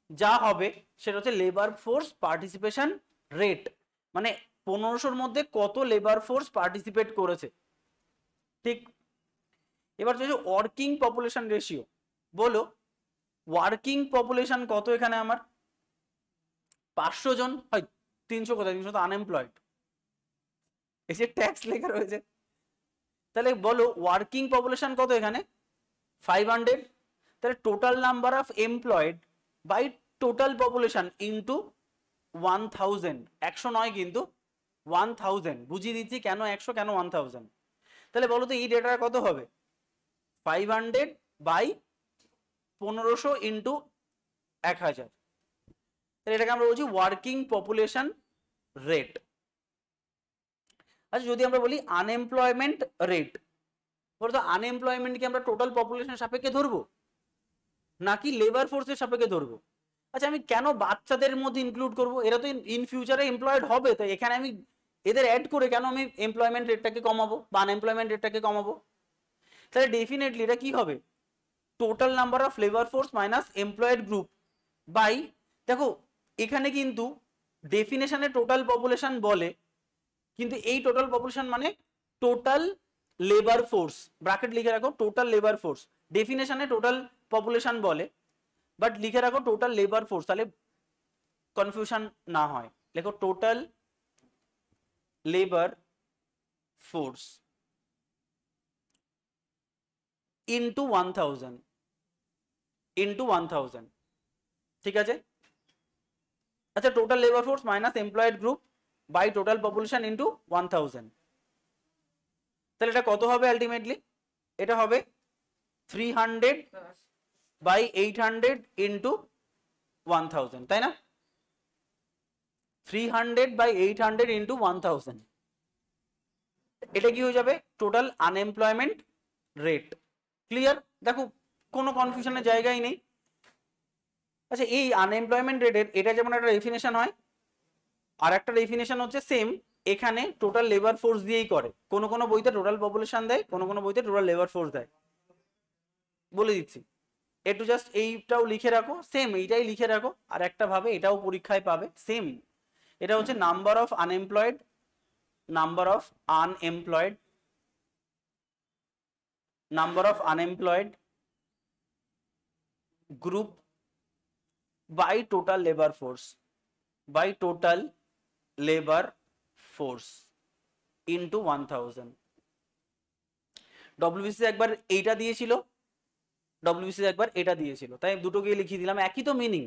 যা হবে সেটা হচ্ছে লেবার ফোর্স পার্টিসিপেশন রেট, মানে 1500-র মধ্যে কত লেবার ফোর্স পার্টিসিপেট করেছে। ঠিক, এবার হচ্ছে ওয়ার্কিং পপুলেশন রেশিও, বলো ওয়ার্কিং পপুলেশন কত এখানে আমার, 500 জন হয়, 300 কোথায়, 300 তো আনএমপ্লয়েড, এই যে ট্যাক্স লেখা রয়েছে। তাহলে বলো ওয়ার্কিং পপুলেশন কত এখানে, 500। তাহলে total number of employed by total population into 1000, 100 নয় কিন্তু 1000, বুঝিয়ে দিচ্ছি কেন 100 কেন 1000। তাহলে বলো তো এই ডেটাটা কত হবে, 500 বাই 1500 ইন্টু 1000। তাহলে এটাকে আমরা বলছি ওয়ার্কিং পপুলেশন রেট। আচ্ছা যদি আমরা বলি আনএমপ্লয়মেন্ট রেট, বলতো আনএমপ্লয়মেন্ট কি আমরা টোটাল পপুলেশনের সাপেক্ষে ধরবো নাকি লেবার ফোর্সের সাপেক্ষে ধরবো? আচ্ছা আমি কেন বাচ্চাদের মধ্যে ইনক্লুড করবো, এরা তো ইন ফিউচারে এমপ্লয়েড হবে, তো এখানে আমি এদের অ্যাড করে কেন আমি এমপ্লয়মেন্ট রেটটাকে কমাবো বা আনএমপ্লয়মেন্ট রেটটাকে কমাবো? তাহলে ডেফিনেটলি এটা কি হবে, total number of labour force minus employed group by, দেখো এখানে কিন্তু ডেফিনেশনে টোটাল পপুলেশন বলে, কিন্তু এই টোটাল পপুলেশন মানে টোটাল লেবার ফোর্স, ব্র্যাকেট লিখে রাখো টোটাল লেবার ফোর্স, ডেফিনেশনে টোটাল পপুলেশন বলে বাট লিখে রাখো টোটাল লেবার ফোর্স, তাহলে কনফিউশন না হয়, লেখো টোটাল লেবার ফোর্স ইন্টু 1000, ঠিক আছে। আচ্ছা total labour force minus employed group by total population into 1000, তাহলে এটা কত হবে আলটিমেটলি, এটা হবে 300 বাই 800 ইন্টু 1000, তাই না, 300 বাই 800 ইন্টু 1000, এটা কি হয়ে যাবে টোটাল আনএমপ্লয়মেন্ট রেট। ক্লিয়ার, দেখো কোনো কনফিউশনের জায়গাই নেই। আচ্ছা এই আনএমপ্লয়মেন্ট রেটের এটা যেমন একটা ডেফিনেশন হয়, আর একটা ডেফিনেশন হচ্ছে সেম, এখানে টোটাল লেবার ফোর্স দিয়েই করে, কোনো কোনো বইতে টোটাল পপুলেশন দেয়, কোনো কোনো বইতে টোটাল লেবার ফোর্স দেয়, বলে দিচ্ছি। একটু জাস্ট এইটাও লিখে রাখো, সেম এইটাই লিখে রাখো, আর একটা ভাবে এটাও পরীক্ষায় পাবে সেম। এটা হচ্ছে number of unemployed, number of unemployed, number of unemployed group by total labour force, by total labour force into 1000। WBC একবার এইটা দিয়েছিল, ডব্লিউবিসি একবার এটা দিয়েছিল, তাই দুটোকে লিখিয়ে দিলাম, একই তো meaning.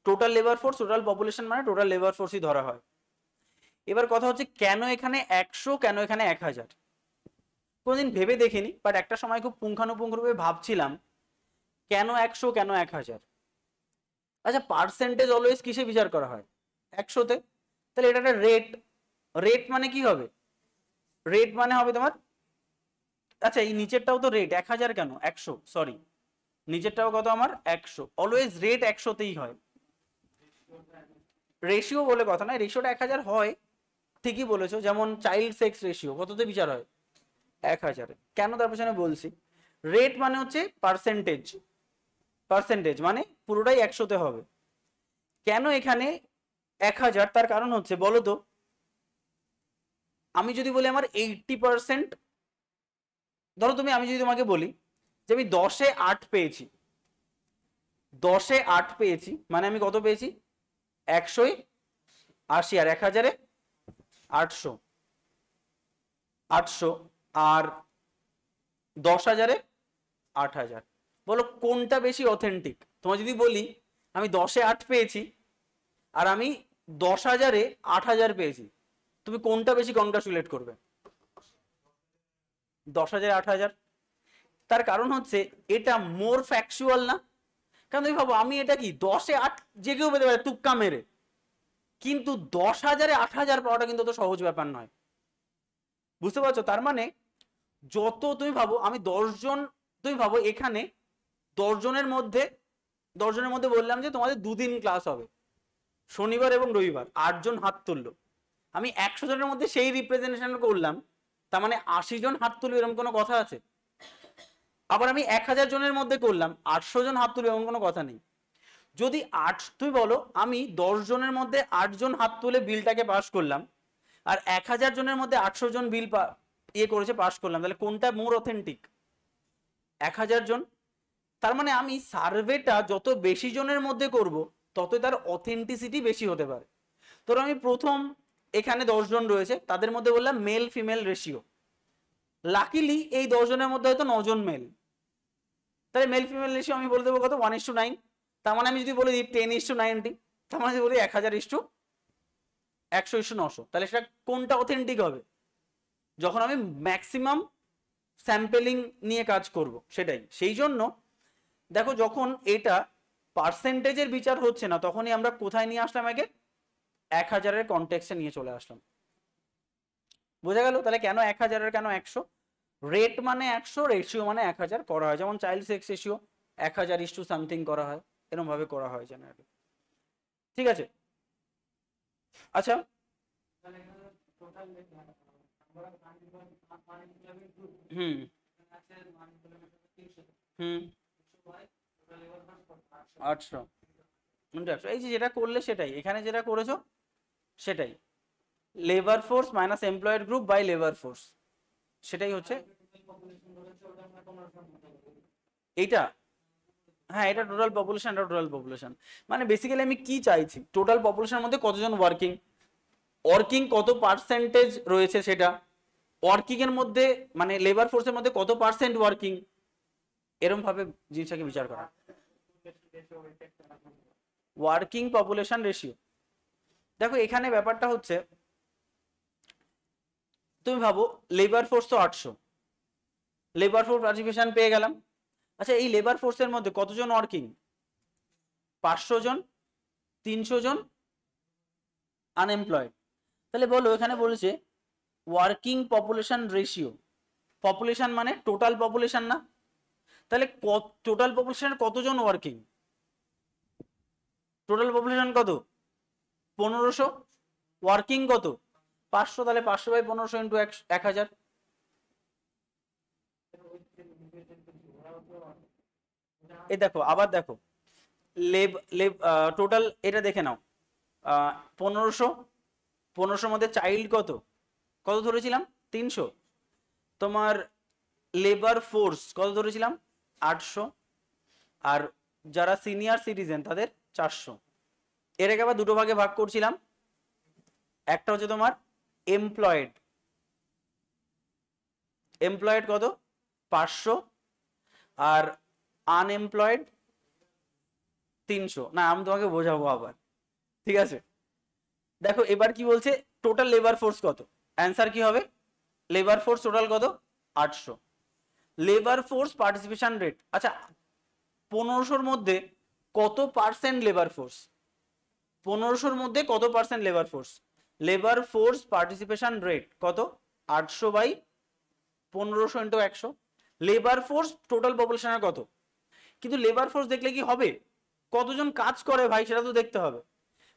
Total labour force, total population মানে টোটাল লেবার ফোর্সই ধরা হয়। এবার কথা হচ্ছে কেন এখানে 100, কেন এখানে 1000? কোনদিন ভেবে দেখিনি, বাট একটা সময় খুব পুঙ্খানুপুঙ্খরূপে ভাবছিলাম কেন 100, কেন 1000। আচ্ছা, পার্সেন্টেজ অলওয়েজ কিসে বিচার করা হয়? 100তে। তাহলে এটা একটা রেট, রেট মানে কি হবে? রেট মানে হবে তোমার, আচ্ছা এই নিচেরটাও তো রেট, 1000 কেন 100, সরি নিচেরটাও কত আমার 100, অলওয়েজ রেট 100তেই হয়। রেশিও বলে কথা নয়, রেশিওটা 1000 হয়, ঠিকই বলেছো। যেমন চাইল্ড সেক্স রেশিও কততে বিচার হয়? 1000। কেন তার পেছনে বলছি, রেট মানে হচ্ছে পার্সেন্টেজ, পার্সেন্টেজ মানে পুরোটাই 100তে হবে। কেন এখানে 1000? তার কারণ হচ্ছে বলো তো, আমি যদি বলি আমার 80%, ধরো তুমি, আমি যদি তোমাকে বলি যে আমি 10-এ 8 পেয়েছি, 10-এ 8 পেয়েছি, মানে আমি কত পেয়েছি? 180, আর 1000-এ 800, 800, আর 10,000-এ 8000। বলো কোনটা বেশি অথেন্টিক? তোমার যদি বলি আমি 10-এ 8 পেয়েছি আর আমি 10,000-এ 8000 পেয়েছি, তুমি কোনটা বেশি কংগ্রাচুলেট করবে? 10,000-এ 8000। তার কারণ হচ্ছে এটা মোর ফ্যাকচুয়াল না? কারণ তুমি ভাবো আমি এটা কি 10-এ 8 যে কেউ পেতে পারে তুক্কা মেরে, কিন্তু 10,000-এ 8000 পাওয়াটা কিন্তু তো সহজ ব্যাপার নয়, বুঝতে পারছো? তার মানে যত তুমি ভাবো আমি 10 জন, তুমি ভাবো এখানে 10 জনের মধ্যে, 10 জনের মধ্যে বললাম যে তোমাদের 2 দিন ক্লাস হবে, শনিবার এবং রবিবার, 8 জন হাত তুললো, আমি 100 জনের মধ্যে সেই রিপ্রেজেন্টেশন করলাম, তার মানে 80 জন হাত তুলবে এরকম কোনো কথা আছে? আবার আমি 1000 জনের মধ্যে করলাম, 800 জন হাত তুলবে এমন কোনো কথা নেই। যদি তুমি বলো আমি 10 জনের মধ্যে 8 জন হাত তুলে বিলটাকে পাস করলাম, আর 1000 জনের মধ্যে 800 জন বিল করেছে, পাস করলাম, তাহলে কোনটা মোর অথেন্টিক? 1000 জন। তার মানে আমি সার্ভেটা যত বেশি জনের মধ্যে করব ততই তার অথেন্টিসিটি বেশি হতে পারে। ধরো আমি প্রথম, এখানে 10 জন রয়েছে, তাদের মধ্যে বললাম মেল ফিমেল রেশিও, লাকিলি এই 10 জনের মধ্যে হয়তো 9 জন মেল, তাহলে মেল ফিমেল রেশিও আমি বলে দেবো কত? 1:9। তার মানে আমি যদি বলে দিই 10:90, তার মানে বলি 1000:100:900, তাহলে সেটা কোনটা অথেন্টিক হবে? যখন আমি ম্যাক্সিমাম স্যাম্পেলিং নিয়ে কাজ করব সেটাই। সেই জন্য দেখো যখন এটা পার্সেন্টেজের বিচার হচ্ছে না, তখনই আমরা কোথায় নিয়ে আসলাম? আগে 1000-এর কনটেক্সটে নিয়ে চলে আসলাম। বোঝা গেল তাহলে কেন 1000-এর কেন 100? রেট মানে 100, রেশিও মানে 1000 করা হয়, যেমন চাইল্ড সেক্স রেশিও 1000:something করা হয়, এরকম ভাবে করা হয় জেনারেলি। ঠিক আছে, আচ্ছা হুম হুম 800 এই যে যেটা করলে সেটাই, এখানে যেটা করেছো সেটাই, labour force minus employed group by labour force, সেটাই হচ্ছে এইটা। হ্যাঁ এটা টোটাল পপুলেশন, এটা টোটাল পপুলেশন। মানে বেসিক্যালি আমি কি চাইছি, টোটাল পপুলেশনের মধ্যে কতজন ওয়ার্কিং, ওয়ার্কিং কত পার্সেন্টেজ রয়েছে সেটা, ওয়ার্কিং এর মধ্যে মানে লেবার ফোর্সের মধ্যে কত পার্সেন্ট ওয়ার্কিং, এরকম ভাবে জিনিসটাকে বিচার করা। ওয়ার্কিং পপুলেশন রেশিও, দেখো এখানে ব্যাপারটা হচ্ছে তুমি ভাবো লেবার ফোর্স তো 800, লেবার ফোর্স পার্টিসিপেশন পেয়ে গেলাম। আচ্ছা এই লেবার ফোর্সের মধ্যে কতজন ওয়ার্কিং? 500 জন, 300 জন আনএমপ্লয়েড। তাহলে বলো এখানে বলেছে ওয়ার্কিং পপুলেশন রেশিও, পপুলেশন মানে টোটাল পপুলেশন না? তাহলে টোটাল পপুলেশনের কতজন ওয়ার্কিং? টোটাল পপুলেশন কত? 1500, ওয়ার্কিং কত? 500, তাহলে 500/1500 ইন্টু 1000। এই দেখো আবার দেখো, লেব লেব টোটাল এটা দেখে নাও, 1500, 1500 মধ্যে চাইল্ড কত কত ধরেছিলাম 300, তোমার লেবার ফোর্স কত ধরেছিলাম 800, আর যারা সিনিয়র সিটিজেন তাদের 400। এর আগে আবার দুটো ভাগে ভাগ করছিলাম, একটা হচ্ছে তোমার এমপ্লয়েড, এমপ্লয়েড কত 500, আর আনএমপ্লয়েড 300। না আমি তোমাকে বোঝাবো আবার, ঠিক আছে। দেখো এবার কি বলছে, টোটাল লেবার ফোর্স কত, অ্যান্সার কি হবে, লেবার ফোর্স টোটাল কত 800। লেবার ফোর্স পার্টিসিপেশন রেট, আচ্ছা 1500-র মধ্যে কত পার্সেন্ট লেবার ফোর্স, 1500-র মধ্যে কত percent labour force, labour force participation rate কত 800/1500 ইন্টু 100। লেবার ফোর্স টোটাল পপুলেশনের কত, কিন্তু লেবার ফোর্স দেখলে কি হবে, কতজন কাজ করে ভাই সেটা তো দেখতে হবে।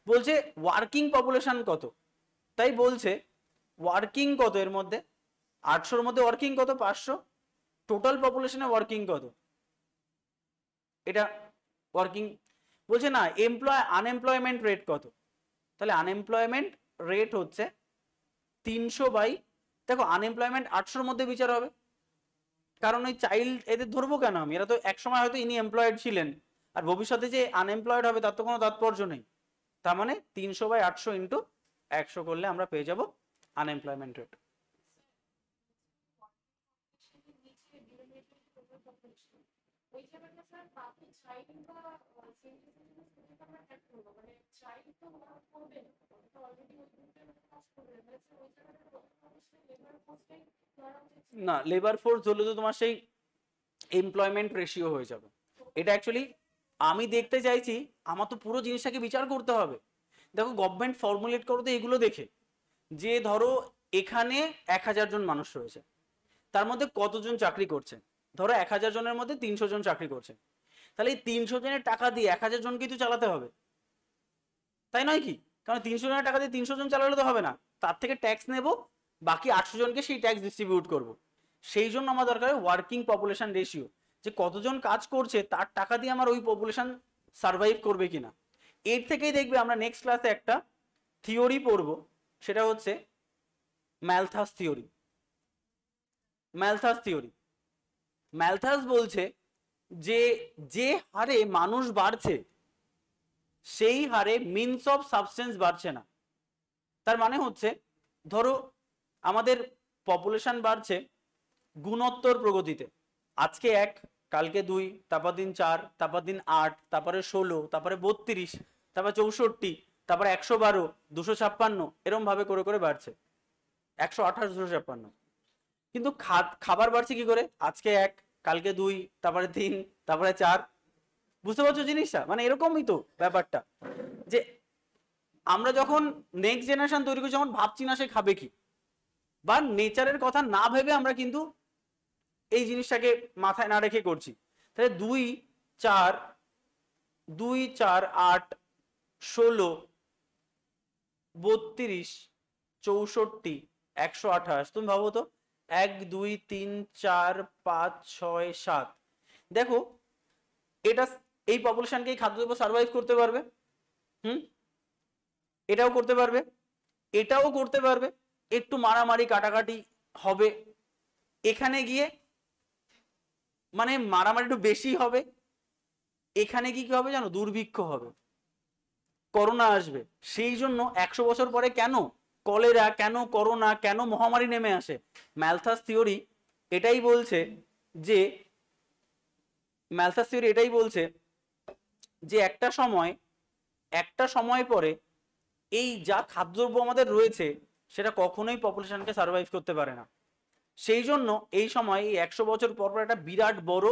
বলছে ওয়ার্কিং পপুলেশন কত, তাই বলছে ওয়ার্কিং কত, এর মধ্যে 800-র মধ্যে ওয়ার্কিং কত 500, টোটাল পপুলেশনে ওয়ার্কিং কত, এটা ওয়ার্কিং। বলছে না আনএমপ্লয়মেন্ট রেট কত, তাহলে আনএমপ্লয়মেন্ট রেট হচ্ছে 300 দেখো আনএমপ্লয়মেন্ট 800-র মধ্যে বিচার হবে, কারণ ওই চাইল্ড এদের ধরবো কেন আমি, এরা তো একসময় হয়তো ইনি এমপ্লয়েড ছিলেন, আর ভবিষ্যতে যে আনএমপ্লয়েড হবে তার তো কোনো তাৎপর্য নেই। তার মানে 300/800 ইন্টু 100 করলে আমরা পেয়ে যাব আনএমপ্লয়মেন্ট রেট। না লেবার ফোর্স ধরলে তো তোমার সেই এমপ্লয়মেন্ট রেশিও হয়ে যাবে। এটা অ্যাকচুয়ালি আমি দেখতে চাইছি, আমার তো পুরো জিনিসটাকে বিচার করতে হবে। দেখো গভর্নমেন্ট ফর্মুলেট করতে এগুলো দেখে, যে ধরো এখানে 1000 জন মানুষ রয়েছে, তার মধ্যে কতজন চাকরি করছে, ধরো 1000 জনের মধ্যে 300 জন চাকরি করছে, তাহলে এই 300 জনের টাকা দিয়ে 1000 জনকে তো চালাতে হবে, তাই নয় কি? কারণ 300 জনের টাকা দিয়ে 300 জন চালালে তো হবে না, তার থেকে ট্যাক্স নেব, বাকি 800 জনকে সেই ট্যাক্স ডিস্ট্রিবিউট করব। সেই জন্য আমার দরকার ওয়ার্কিং পপুলেশন রেশিও, যে কতজন কাজ করছে তার টাকা দিয়ে আমার ওই পপুলেশন সার্ভাইভ করবে কিনা। এর থেকেই দেখবে আমরা নেক্সট ক্লাসে একটা থিওরি পড়বো, সেটা হচ্ছে Malthus theory. Malthus theory, Malthus বলছে যে যে হারে মানুষ বাড়ছে সেই হারে মিনস অফ সাবস্টেন্স বাড়ছে না। তার মানে হচ্ছে ধরো আমাদের পপুলেশন বাড়ছে গুণোত্তর প্রগতিতে, আজকে 1, কালকে 2, তারপর দিন 4, তারপর দিন 8, তারপরে 16, তারপরে 32, তারপর 64, তারপরে 112, 256, এরম ভাবে করে করে বাড়ছে, 128, 256। কিন্তু খাবার বাড়ছে কি করে, আজকে 1, কালকে 2, তারপরে 3, তারপরে 4। বুঝতে পারছো জিনিসটা, মানে এরকমই তো ব্যাপারটা, যে আমরা যখন নেক্সট জেনারেশন তৈরি করছি যখন ভাবছি না সে খাবে কি, বা নেচারের কথা না ভেবে আমরা কিন্তু এই জিনিসটাকে মাথায় না রেখে করছি। তাহলে 2, 4, 8, 16, 32, 64, 128, তুমি ভাবো তো 1, 2, 3, 4, 5, 6, 7। দেখো এটা এই পপুলেশনকে খাদ্যদ্রব্য সার্ভাইভ করতে পারবে, এটাও করতে পারবে, এটাও করতে পারবে, একটু মারামারি কাটাকাটি হবে, এখানে গিয়ে মানে মারামারি একটু বেশি হবে, এখানে কি হবে জানো, দুর্ভিক্ষ হবে, করোনা আসবে। সেই জন্য 100 বছর পরে কেন কলেরা, কেন করোনা, কেন মহামারী নেমে আসে, ম্যালথাস থিওরি এটাই বলছে যে যে একটা সময় পরে এই যা খাদ্যদ্রব্য আমাদের রয়েছে সেটা কখনোই পপুলেশনকে সার্ভাইভ করতে পারে না। সেই জন্য এই সময় এই 100 বছর পর পর একটা বিরাট বড়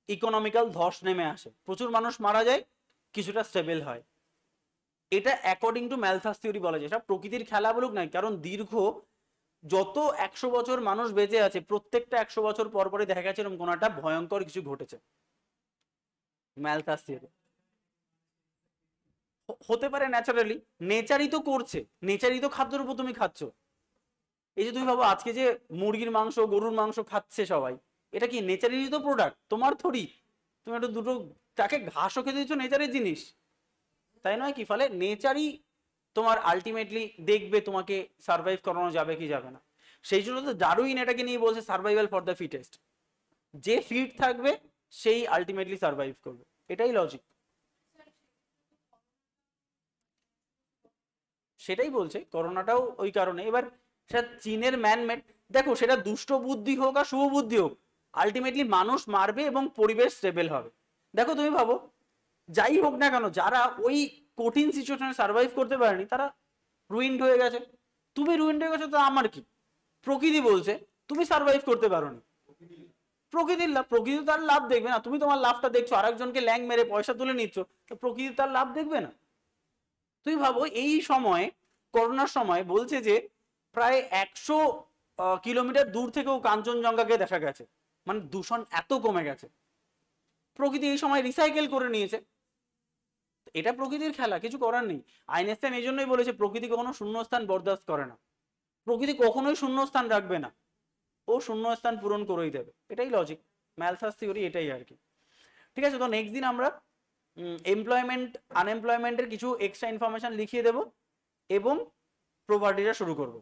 ইকোনমিক্যাল ধস নেমে আসে, প্রচুর মানুষ মারা যায়, কিছুটা স্টেবল হয়। এটা অ্যাকর্ডিং টু ম্যালথাস থিওরি বলা যায়। এটা প্রকৃতির খেলা বলুক না, কারণ দীর্ঘ যত 100 বছর মানুষ বেঁচে আছে প্রত্যেকটা 100 বছর পর পরে দেখা গেছে এরকম কোনো একটা ভয়ঙ্কর কিছু ঘটেছে। ম্যালথাস থিওরি হতে পারে ন্যাচারালি, নেচারই তো করছে, নেচারই তো খাদ্যদ্রব্য তুমি খাচ্ছ। এই যে তুমি ভাবো আজকে যে মুরগির মাংস, গরুর মাংস খাচ্ছে সবাই, এটা কি নেচারেরই তো প্রোডাক্ট, তোমার থরি। তুমি একটু দুটো তাকে ঘাসও খেতে দিচ্ছ নেচারের জিনিস, তাই নয় কি? ফলে নেচারই তোমার আলটিমেটলি দেখবে তোমাকে সার্ভাইভ করানো যাবে কি যাবে না। সেই জন্য তো ডারউইন এটাকে নিয়ে বলছে সার্ভাইভাল ফর দ্য ফিটেস্ট, যে ফিট থাকবে সেই আলটিমেটলি সার্ভাইভ করবে, এটাই লজিক। সেটাই বলছে করোনাটাও ওই কারণে। এবার সেটা চীনের ম্যানমেড, দেখো সেটা দুষ্ট বুদ্ধি হোক আর শুভ বুদ্ধি হোক, আলটিমেটলি মানুষ মারবে এবং পরিবেশ স্টেবল হবে। দেখো তুমি ভাবো, যাই হোক না কেন, যারা ওই কঠিন সিচুয়েশনে সার্ভাইভ করতে পারেনি তারা রুইন্ড হয়ে গেছে। তুমি রুইন্ড হয়ে গেছো তো আমার কি? প্রকৃতি বলছে তুমি সার্ভাইভ করতে পারোনি, প্রকৃতির লাভ, প্রকৃতি তার লাভ দেখবে না। তুমি তোমার লাভটা দেখছো, আরেকজনকে ল্যাং মেরে পয়সা তুলে নিচ্ছ, তো প্রকৃতি তার লাভ দেখবে না? তুই ভাবো এই সময়, করোনার সময় বলছে যে প্রায় 100 কিলোমিটার দূর থেকেও কাঞ্চনজঙ্ঘাকে দেখা গেছে, মানে দূষণ এত কমে গেছে। প্রকৃতি এই সময় রিসাইকেল করে নিয়েছে, এটা প্রকৃতির খেলা, কিছু করার নেই। আইনস্টাইন এই জন্যই বলেছে প্রকৃতি কখনো শূন্যস্থান বরদাস্ত করে না, প্রকৃতি কখনোই শূন্যস্থান রাখবে না, ও শূন্যস্থান পূরণ করেই দেবে, এটাই লজিক, ম্যালথাস থিওরি এটাই আর কি। ঠিক আছে, তো নেক্সট দিন আমরা এমপ্লয়মেন্ট আনএমপ্লয়মেন্টের কিছু এক্সট্রা ইনফরমেশন লিখিয়ে দেব এবং প্রপার্টিটা শুরু করব।